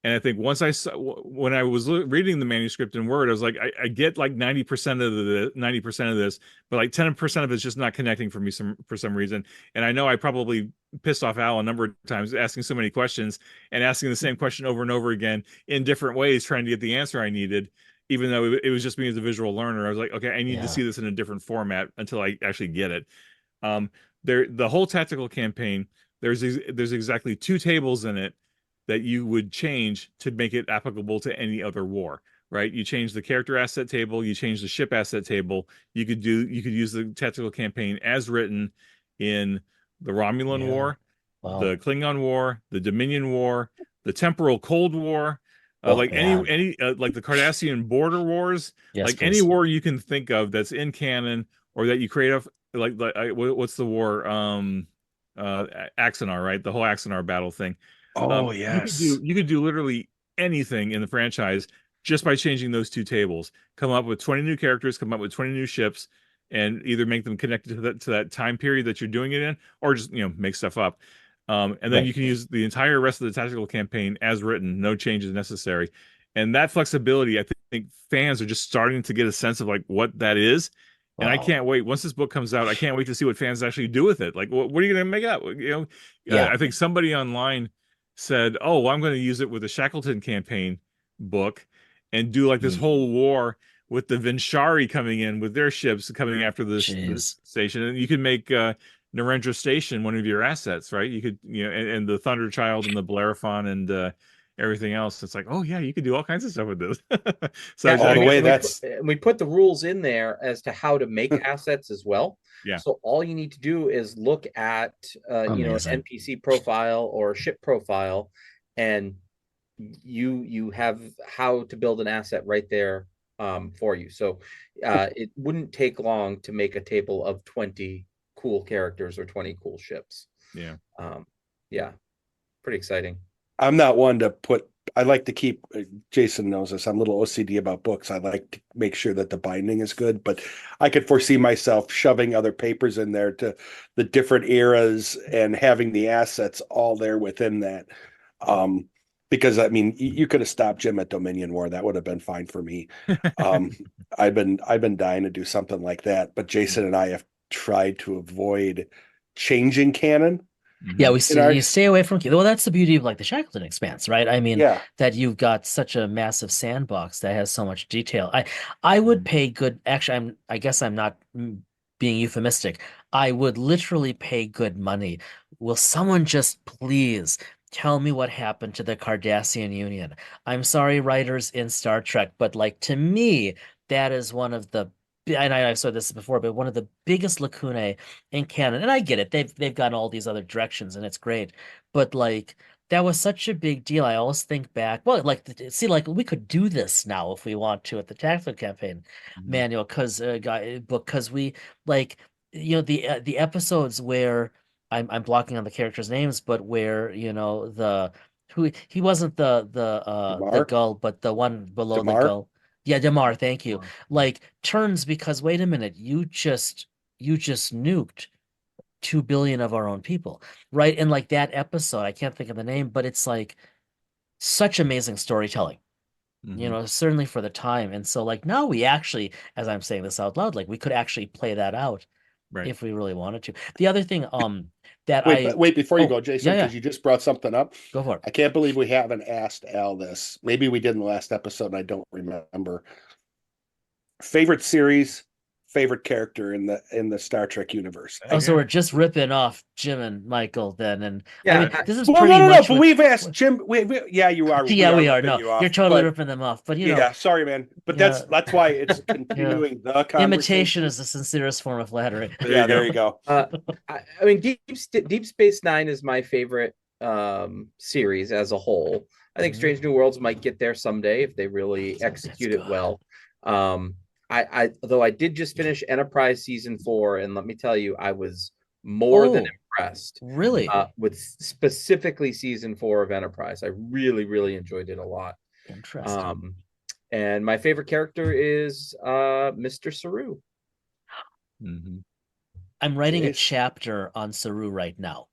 And I think once I saw, when I was reading the manuscript in Word, I was like, I get like 90% of the 90% of this, but like 10% of it's just not connecting for me for some reason. And I know I probably pissed off Al a number of times asking so many questions and asking the same question over and over again in different ways, trying to get the answer I needed, even though it was just me as a visual learner. I was like, okay, I need to yeah. see this in a different format until I actually get it. The whole tactical campaign, there's exactly 2 tables in it that you would change to make it applicable to any other war, right? You change the character asset table, you change the ship asset table. You could use the tactical campaign as written in the Romulan Yeah. War, Wow. the Klingon War, the Dominion War, the Temporal Cold War, Oh, like man. any like the Cardassian border wars, Yes, like any please. war you can think of that's in canon or that you create off what's the war Axanar, right? The whole Axanar battle thing. Oh, yes. You could do literally anything in the franchise just by changing those 2 tables. Come up with 20 new characters, come up with 20 new ships, and either make them connected to that time period that you're doing it in, or just make stuff up. And then Right. you can use the entire rest of the tactical campaign as written, no changes necessary. And that flexibility, I think fans are just starting to get a sense of like what that is. And I Wow. can't wait. Once this book comes out, I can't wait to see what fans actually do with it. Like, what are you going to make up? Yeah. I think somebody online said, "Oh, well, I'm going to use it with the Shackleton campaign book and do like this Mm, whole war with the Vinchari coming in with their ships coming after this jeez. station, and you can make Narendra Station one of your assets, right? You could, and the Thunder Child and the Bellerophon and everything else. It's like, oh yeah, you could do all kinds of stuff with this. So Yeah, All the I, way. and we put the rules in there as to how to make assets as well. yeah, So all you need to do is look at an Amazing. NPC profile or a ship profile, and you have how to build an asset right there for you. So it wouldn't take long to make a table of 20 cool characters or 20 cool ships. yeah. Yeah, pretty exciting. I'm not one to put, I like to keep, Jason knows this, I'm a little OCD about books. I like to make sure that the binding is good, but I could foresee myself shoving other papers in there to the different eras and having the assets all there within that. Because I mean, you could have stopped Jim at Dominion War. That would have been fine for me. Um, I've been dying to do something like that, but Jason and I have tried to avoid changing canon Yeah, Mhm. in our, you stay away from. Well, that's the beauty of like the Shackleton Expanse, right? I mean, yeah. that you've got such a massive sandbox that has so much detail. I would pay good. Actually, I guess I'm not being euphemistic. I would literally pay good money. Will someone just please tell me what happened to the Cardassian Union? I'm sorry, writers in Star Trek, but like to me, that is one of the and I saw this before, but one of the biggest lacunae in canon, and I get it, they've gone all these other directions and it's great, but like that was such a big deal. I always think back, well, like see, like we could do this now if we want to at the tactical campaign manual, because we like the episodes where I'm blocking on the characters' names, but where the who he wasn't the Damar, gull, but the one below the Damar. gull. Yeah, Damar, thank you. Or- Like turns because wait a minute, you just nuked 2 billion of our own people, right? And like that episode, I can't think of the name, but it's like such amazing storytelling, Mhm. certainly for the time. And so like now we actually, as I'm saying this out loud, like we could actually play that out Right. if we really wanted to. The other thing, that Wait, before you oh, go, Jason, yeah, because you just brought something up. go for it. I can't believe we haven't asked Al this. Maybe we did in the last episode and I don't remember. Favorite series, favorite character in the Star Trek universe. Oh, so Yeah. we're just ripping off Jim and Michael then, and I Yeah, mean I- this is Well, pretty no, much but what. we've asked Jim. Yeah, you are. Yeah, we are. ripping No, you off, you're totally but ripping them off, but yeah, sorry, man. But yeah, that's why it's continuing the imitation conversation. is the sincerest form of flattery. There Yeah, you there go. you go. I mean, Deep Space Nine is my favorite series as a whole. I think Mhm. Strange New Worlds might get there someday if they really execute it good. well. Though I did just finish Enterprise season 4, and let me tell you, I was more than Oh, impressed really? with specifically season 4 of Enterprise. I really, really enjoyed it a lot. Interesting. And my favorite character is Mr. Saru. Mhm. I'm writing a Jace. chapter on Saru right now.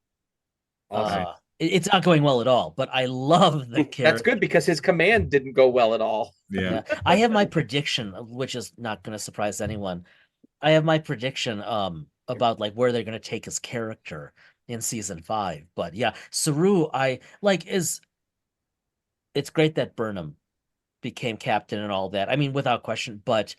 Awesome. It's not going well at all, but I love the That's character. good because his command didn't go well at all. Yeah. Yeah, I have my prediction, which is not going to surprise anyone. I have my prediction about like where they're going to take his character in season 5. But yeah, Saru, I like it's great that Burnham became captain and all that. I mean, without question, but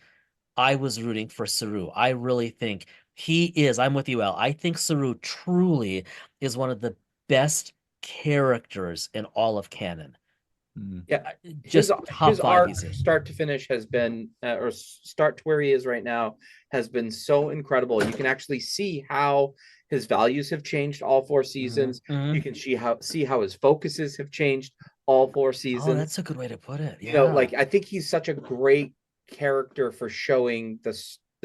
I was rooting for Saru. I really think he is. I'm with you, Al. I think Saru truly is one of the best characters in all of canon. Mhm. Yeah, Just top his 5 arc, easy. start to finish, has been or start to where he is right now, has been so incredible. You can actually see how his values have changed all 4 seasons. Mhm. You can see how his focuses have changed all 4 Oh, seasons. that's a good way to put it. You know, Yeah. like I think he's such a great character for showing the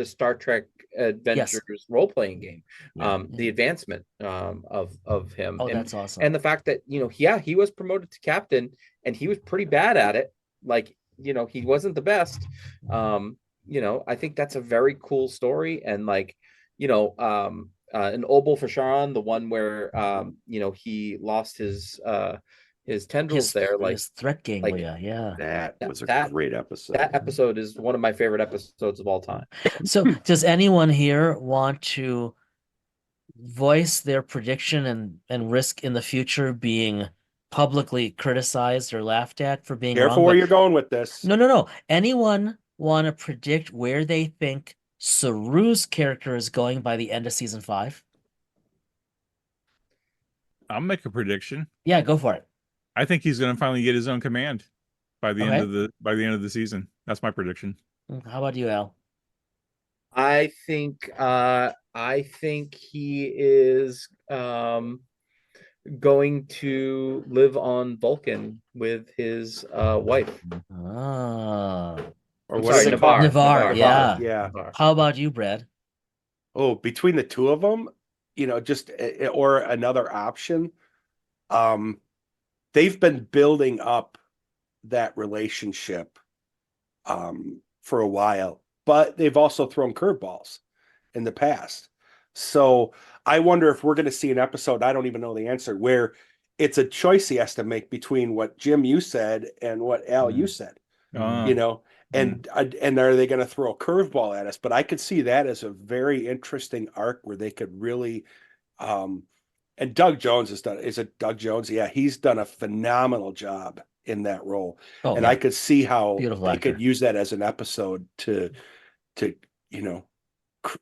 Star Trek Adventures role-playing game. Yeah. The advancement of him. Oh, and that's awesome. and the fact that, he was promoted to captain and he was pretty bad at it. Like, he wasn't the best. I think that's a very cool story. And like, an Obel for Sharon, the one where he lost his tendrils there, like his threat ganglia, yeah. That was a that- great episode. that episode is one of my favorite episodes of all time. So, does anyone here want to voice their prediction and risk in the future being publicly criticized or laughed at for being Careful wrong? where But you're going with this. no. Anyone want to predict where they think Saru's character is going by the end of season 5? I'll make a prediction. Yeah, go for it. I think he's going to finally get his own command by the Okay. end of the season. That's my prediction. How about you, Al? I think he is going to live on Vulcan with his wife. Ah, Or I'm what sorry, is it Navarre, called? Navarre, yeah. Yeah. Navarre. How about you, Brad? Oh, between the two of them, just or another option. They've been building up that relationship for a while, but they've also thrown curveballs in the past. So I wonder if we're going to see an episode, I don't even know the answer, where it's a choice he has to make between what Jim you said and what Al you said. And are they going to throw a curveball at us? But I could see that as a very interesting arc where they could really and Doug Jones is it Doug Jones? Yeah, he's done a phenomenal job in that role. Oh, and yeah. I could see how Beautiful they actor. could use that as an episode to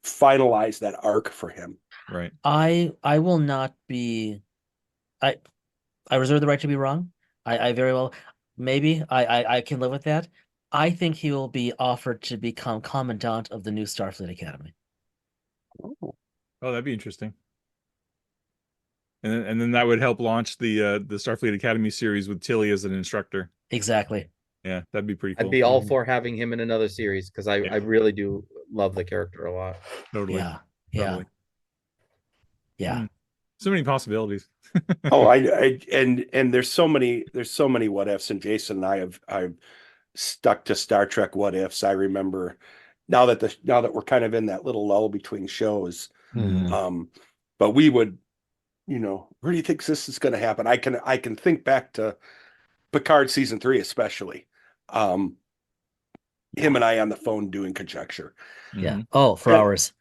finalize that arc for him. Right. I will not be. I reserve the right to be wrong. I very well maybe I can live with that. I think he will be offered to become commandant of the new Starfleet Academy. Oh. Oh, that'd be interesting. And then that would help launch the Starfleet Academy series with Tilly as an instructor. Exactly. Yeah, that'd be pretty I'd cool. be all Mhm. for having him in another series because I Yeah. really do love the character a lot. Totally. Yeah. Yeah. Totally. Yeah. So many possibilities. Oh, and there's so many what ifs, and Jason and I've stuck to Star Trek what ifs. I remember now that we're kind of in that little lull between shows. Mhm. But we would, where do you think this is going to happen? I can think back to Picard season 3, especially. Him and I on the phone doing conjecture. Yeah. Mhm. Oh, for hours.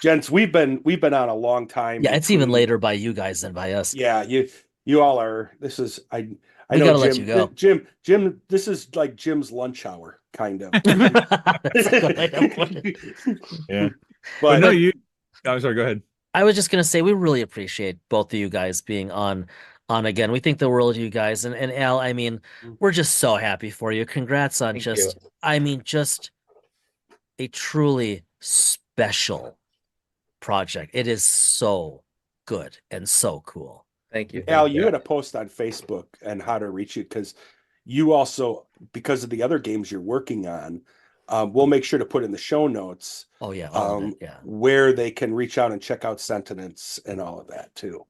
Gents, we've been on a long time. Yeah, it's even between- later by you guys than by us. Yeah, you all are. This is I We know gotta let Jim. you go. Jim. This is like Jim's lunch hour, kind of. That's a good way to put it. Yeah. But no, I'm sorry, go ahead. I was just gonna say we really appreciate both of you guys being on again. We think the world of you guys, and Al, I mean, we're just so happy for you. Congrats on Thank just you. I mean, just a truly special project. It is so good and so cool. Thank you. Al, Thank you had a post on Facebook and how to reach you because you also, because of the other games you're working on, we'll make sure to put in the show notes. Oh yeah, all of it. Yeah. Where they can reach out and check out Sentience and all of that too.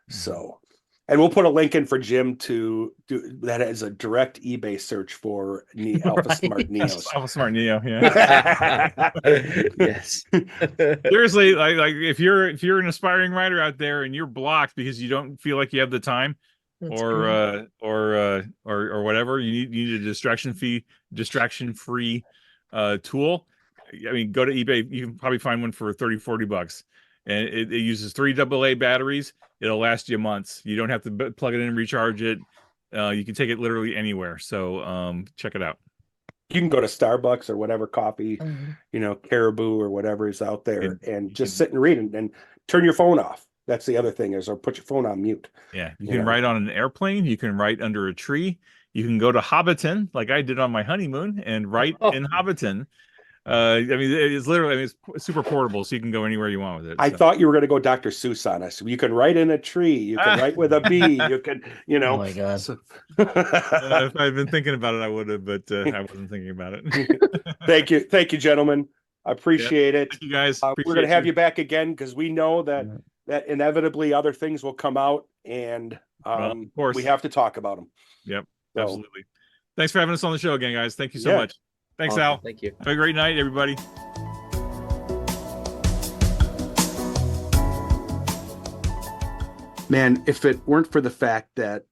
Mhm. So, and we'll put a link in for Jim to do that as a direct eBay search for Alpha Right. Smart Neos. Alpha Smart Neo, yeah. Yes. Seriously, like if you're an aspiring writer out there and you're blocked because you don't feel like you have the time That's great. or whatever, you need a distraction free tool. I mean, go to eBay, you can probably find one for 30-40 bucks. And it uses 3 AA batteries. It'll last you months. You don't have to plug it in and recharge it. You can take it literally anywhere. So check it out. You can go to Starbucks or whatever coffee, Mhm. Caribou or whatever is out there and You just can- sit and read and turn your phone off. That's the other thing or put your phone on mute. Yeah, you You can know. write on an airplane. You can write under a tree. You can go to Hobbiton, like I did on my honeymoon, and write in Hobbiton. I mean, it's literally, it's super portable, so you can go anywhere you want with it. I so. thought you were going to go Dr. Seuss on us. You can write in a tree. You can write with a bee. You can, Oh my God. So- If I'd been thinking about it, I would have, but I wasn't thinking about it. Thank you, gentlemen. I appreciate it. Thank you guys. We're Appreciate going to have you back again because we know that inevitably other things will come out and Well, of course. we have to talk about them. Yep, So, absolutely. Thanks for having us on the show again, guys. Thank you so Yeah. much. Thanks, Awesome. Al. Thank you. Have a great night, everybody. Man, if it weren't for the fact that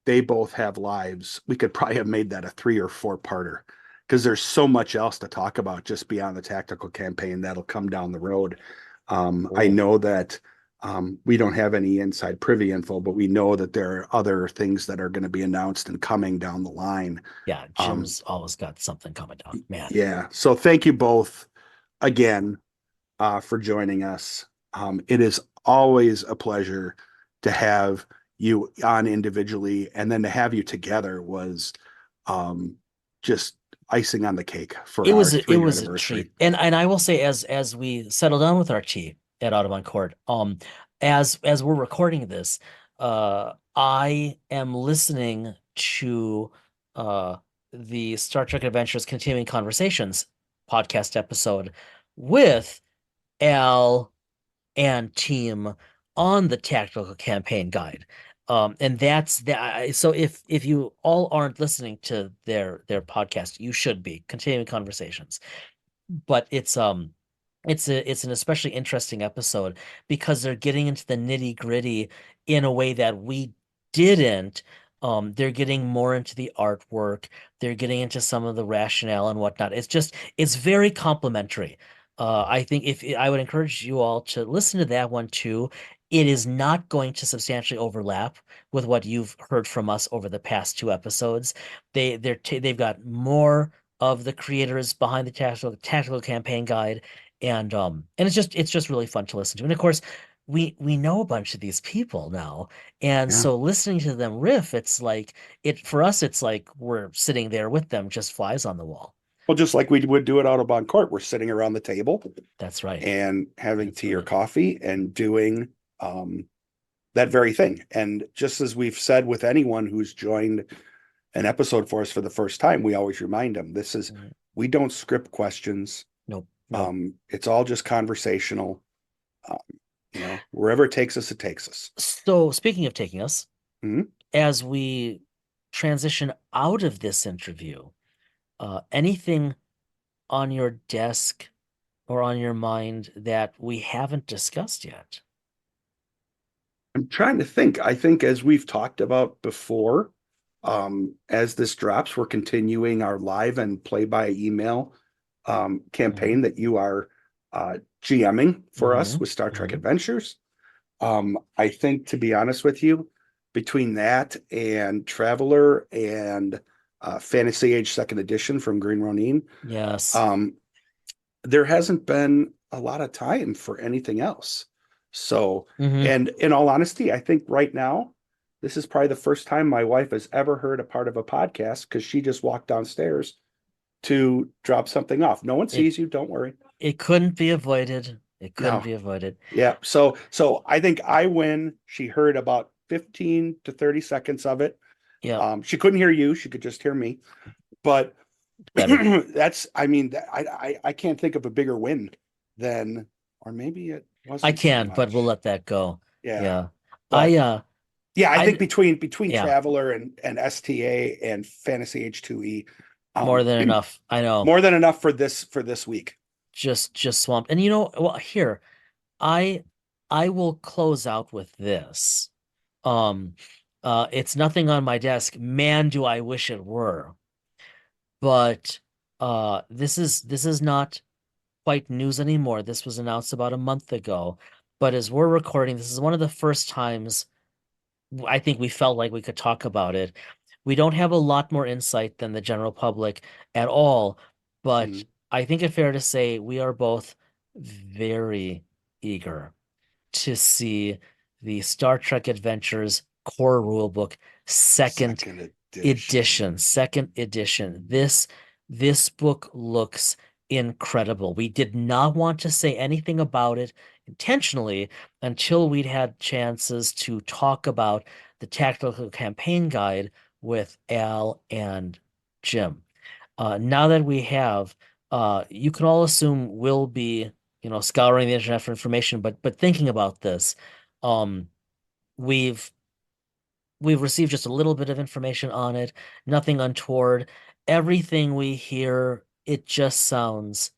they both have lives, we could probably have made that a 3 or 4-parter because there's so much else to talk about just beyond the tactical campaign that'll come down the road. I know that we don't have any inside privy info, but we know that there are other things that are going to be announced and coming down the line. Yeah, Jim's always got something coming down, man. Yeah. So thank you both again for joining us. It is always a pleasure to have you on individually, and then to have you together was just icing on the cake for It was our it 3-year was a anniversary. treat. And I will say as we settle down with our tea at Audubon Court, as we're recording this, I am listening to the Star Trek Adventures Continuing Conversations podcast episode with Al and team on the tactical campaign guide. And that's that. So if you all aren't listening to their podcast, you should be continuing conversations. But it's an especially interesting episode because they're getting into the nitty-gritty in a way that we didn't. They're getting more into the artwork. They're getting into some of the rationale and whatnot. It's very complimentary. I think if I would encourage you all to listen to that one too. It is not going to substantially overlap with what you've heard from us over the past 2 episodes. They've got more of the creators behind the tactical campaign guide, and it's just really fun to listen to. And of course, we know a bunch of these people now. And Yeah. so listening to them riff, it's like for us, it's like we're sitting there with them, just flies on the wall. Well, just like we would do at Audubon Court, we're sitting around the table That's right. and having That's tea or right. coffee and doing that very thing. And just as we've said with anyone who's joined an episode for us for the first time, we always remind them we don't script questions. Nope. Nope. It's all just conversational. Wherever it takes us, it takes us. So speaking of taking us, Mhm. as we transition out of this interview, anything on your desk or on your mind that we haven't discussed yet? I'm trying to think. I think as we've talked about before, as this drops, we're continuing our live and play by email campaign that you are GMing for us with Star Trek Adventures. I think, to be honest with you, between that and Traveler and Fantasy Age Second Edition from Green Ronin, Yes. there hasn't been a lot of time for anything else. So, Mhm. and in all honesty, I think right now, this is probably the first time my wife has ever heard a part of a podcast because she just walked downstairs to drop something off. No one sees you, don't worry. It couldn't be avoided. It couldn't No. be avoided. Yeah. So I think I win. She heard about 15 to 30 seconds of it. Yeah. She couldn't hear you. She could just hear me. But Better. that's, I mean, I can't think of a bigger win than, or maybe it wasn't. I can, so but we'll much. let that go. Yeah. Yeah. But, I I think between yeah. Traveler and STA and Fantasy H2E, more than enough. I know. more than enough for this week. Just swamped. And well, here, I will close out with this. It's nothing on my desk. Man, do I wish it were. But this is not quite news anymore. This was announced about a month ago. But as we're recording, this is one of the first times I think we felt like we could talk about it. We don't have a lot more insight than the general public at all, but I think it's fair to say we are both very eager to see the Star Trek Adventures core rulebook second edition. This book looks incredible. We did not want to say anything about it intentionally until we'd had chances to talk about the tactical campaign guide with Al and Jim. Now that we have, you can all assume we'll be, scouring the internet for information, but thinking about this, we've received just a little bit of information on it, nothing untoward. Everything we hear, it just sounds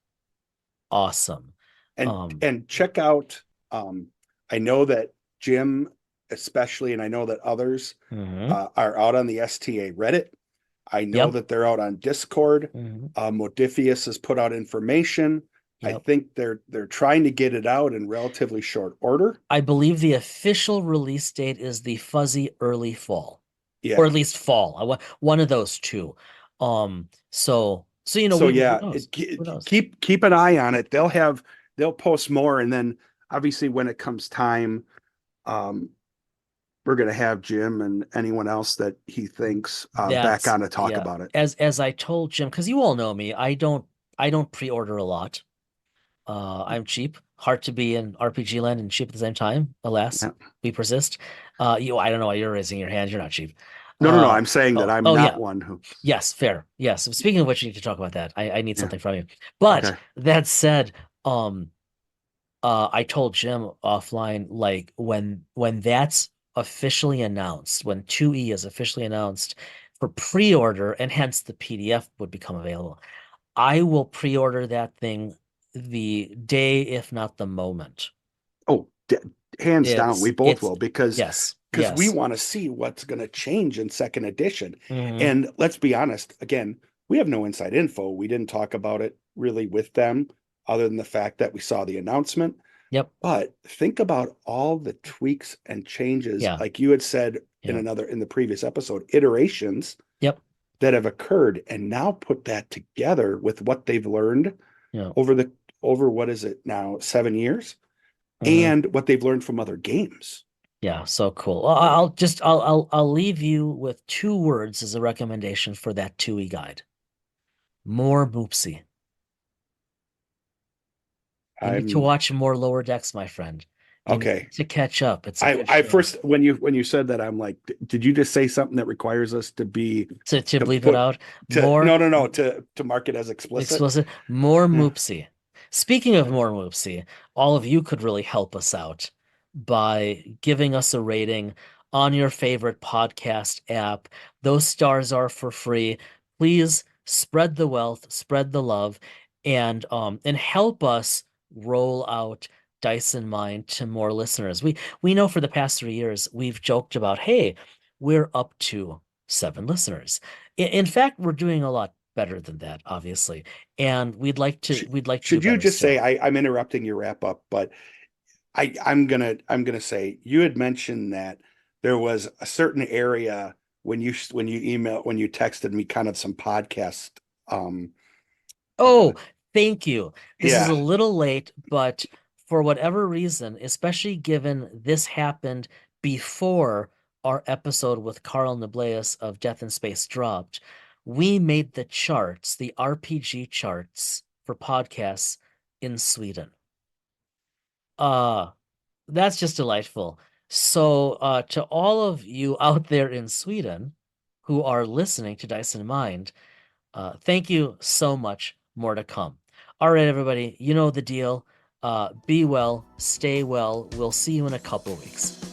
awesome. And check out, I know that Jim especially, and I know that others are out on the STA Reddit. I know that they're out on Discord. Modiphius has put out information. I think they're trying to get it out in relatively short order. I believe the official release date is the fuzzy early fall. Yeah. Or at least fall. One of those two. So who knows? Keep an eye on it. They'll post more, and then obviously when it comes time, we're gonna have Jim and anyone else that he thinks back on to talk about it. As I told Jim, because you all know me, I don't pre-order a lot. I'm cheap, hard to be in RPG land and cheap at the same time. Alas, we persist. I don't know why you're raising your hand. You're not cheap. No. I'm saying that I'm not one who. Yes, fair. Yes. Speaking of which, you need to talk about that. I need something from you. But that said, I told Jim offline, like when that's officially announced, when 2E is officially announced for pre-order, and hence the PDF would become available, I will pre-order that thing the day, if not the moment. Oh, hands down, we both will, because we want to see what's going to change in second edition. And let's be honest, again, we have no inside info. We didn't talk about it really with them, other than the fact that we saw the announcement. Yep. But think about all the tweaks and changes, like you had said in the previous episode, iterations that have occurred, and now put that together with what they've learned over what is it now, 7 years? and what they've learned from other games. Yeah, so cool. I'll leave you with 2 words as a recommendation for that TUI guide. More Moopsy. You need to watch more Lower Decks, my friend. You Okay. need to catch up. It's a good I show. first when you said that, I'm like, did you just say something that requires us to be to bleep put- it out. to More no to mark it as explicit? More Yeah. Moopsy. Speaking of more Moopsy, all of you could really help us out by giving us a rating on your favorite podcast app. Those stars are for free. Please spread the wealth, spread the love, and help us roll out Dice in Mind to more listeners. We know for the past 3 years we've joked about, hey, we're up to 7 listeners. In fact, we're doing a lot better than that, obviously, and we'd like to Should do you better just say still. I'm interrupting your wrap up, but I'm gonna say you had mentioned that there was a certain area when you texted me kind of some podcast. Oh, thank you. This is a Yeah. little late, but for whatever reason, especially given this happened before our episode with Carl Niblaeus of Death in Space dropped, we made the charts, the RPG charts for podcasts in Sweden. That's just delightful. So, to all of you out there in Sweden who are listening to Dice in Mind, thank you so much. More to come. All right, everybody, you know the deal. Be well, stay well. We'll see you in a couple weeks.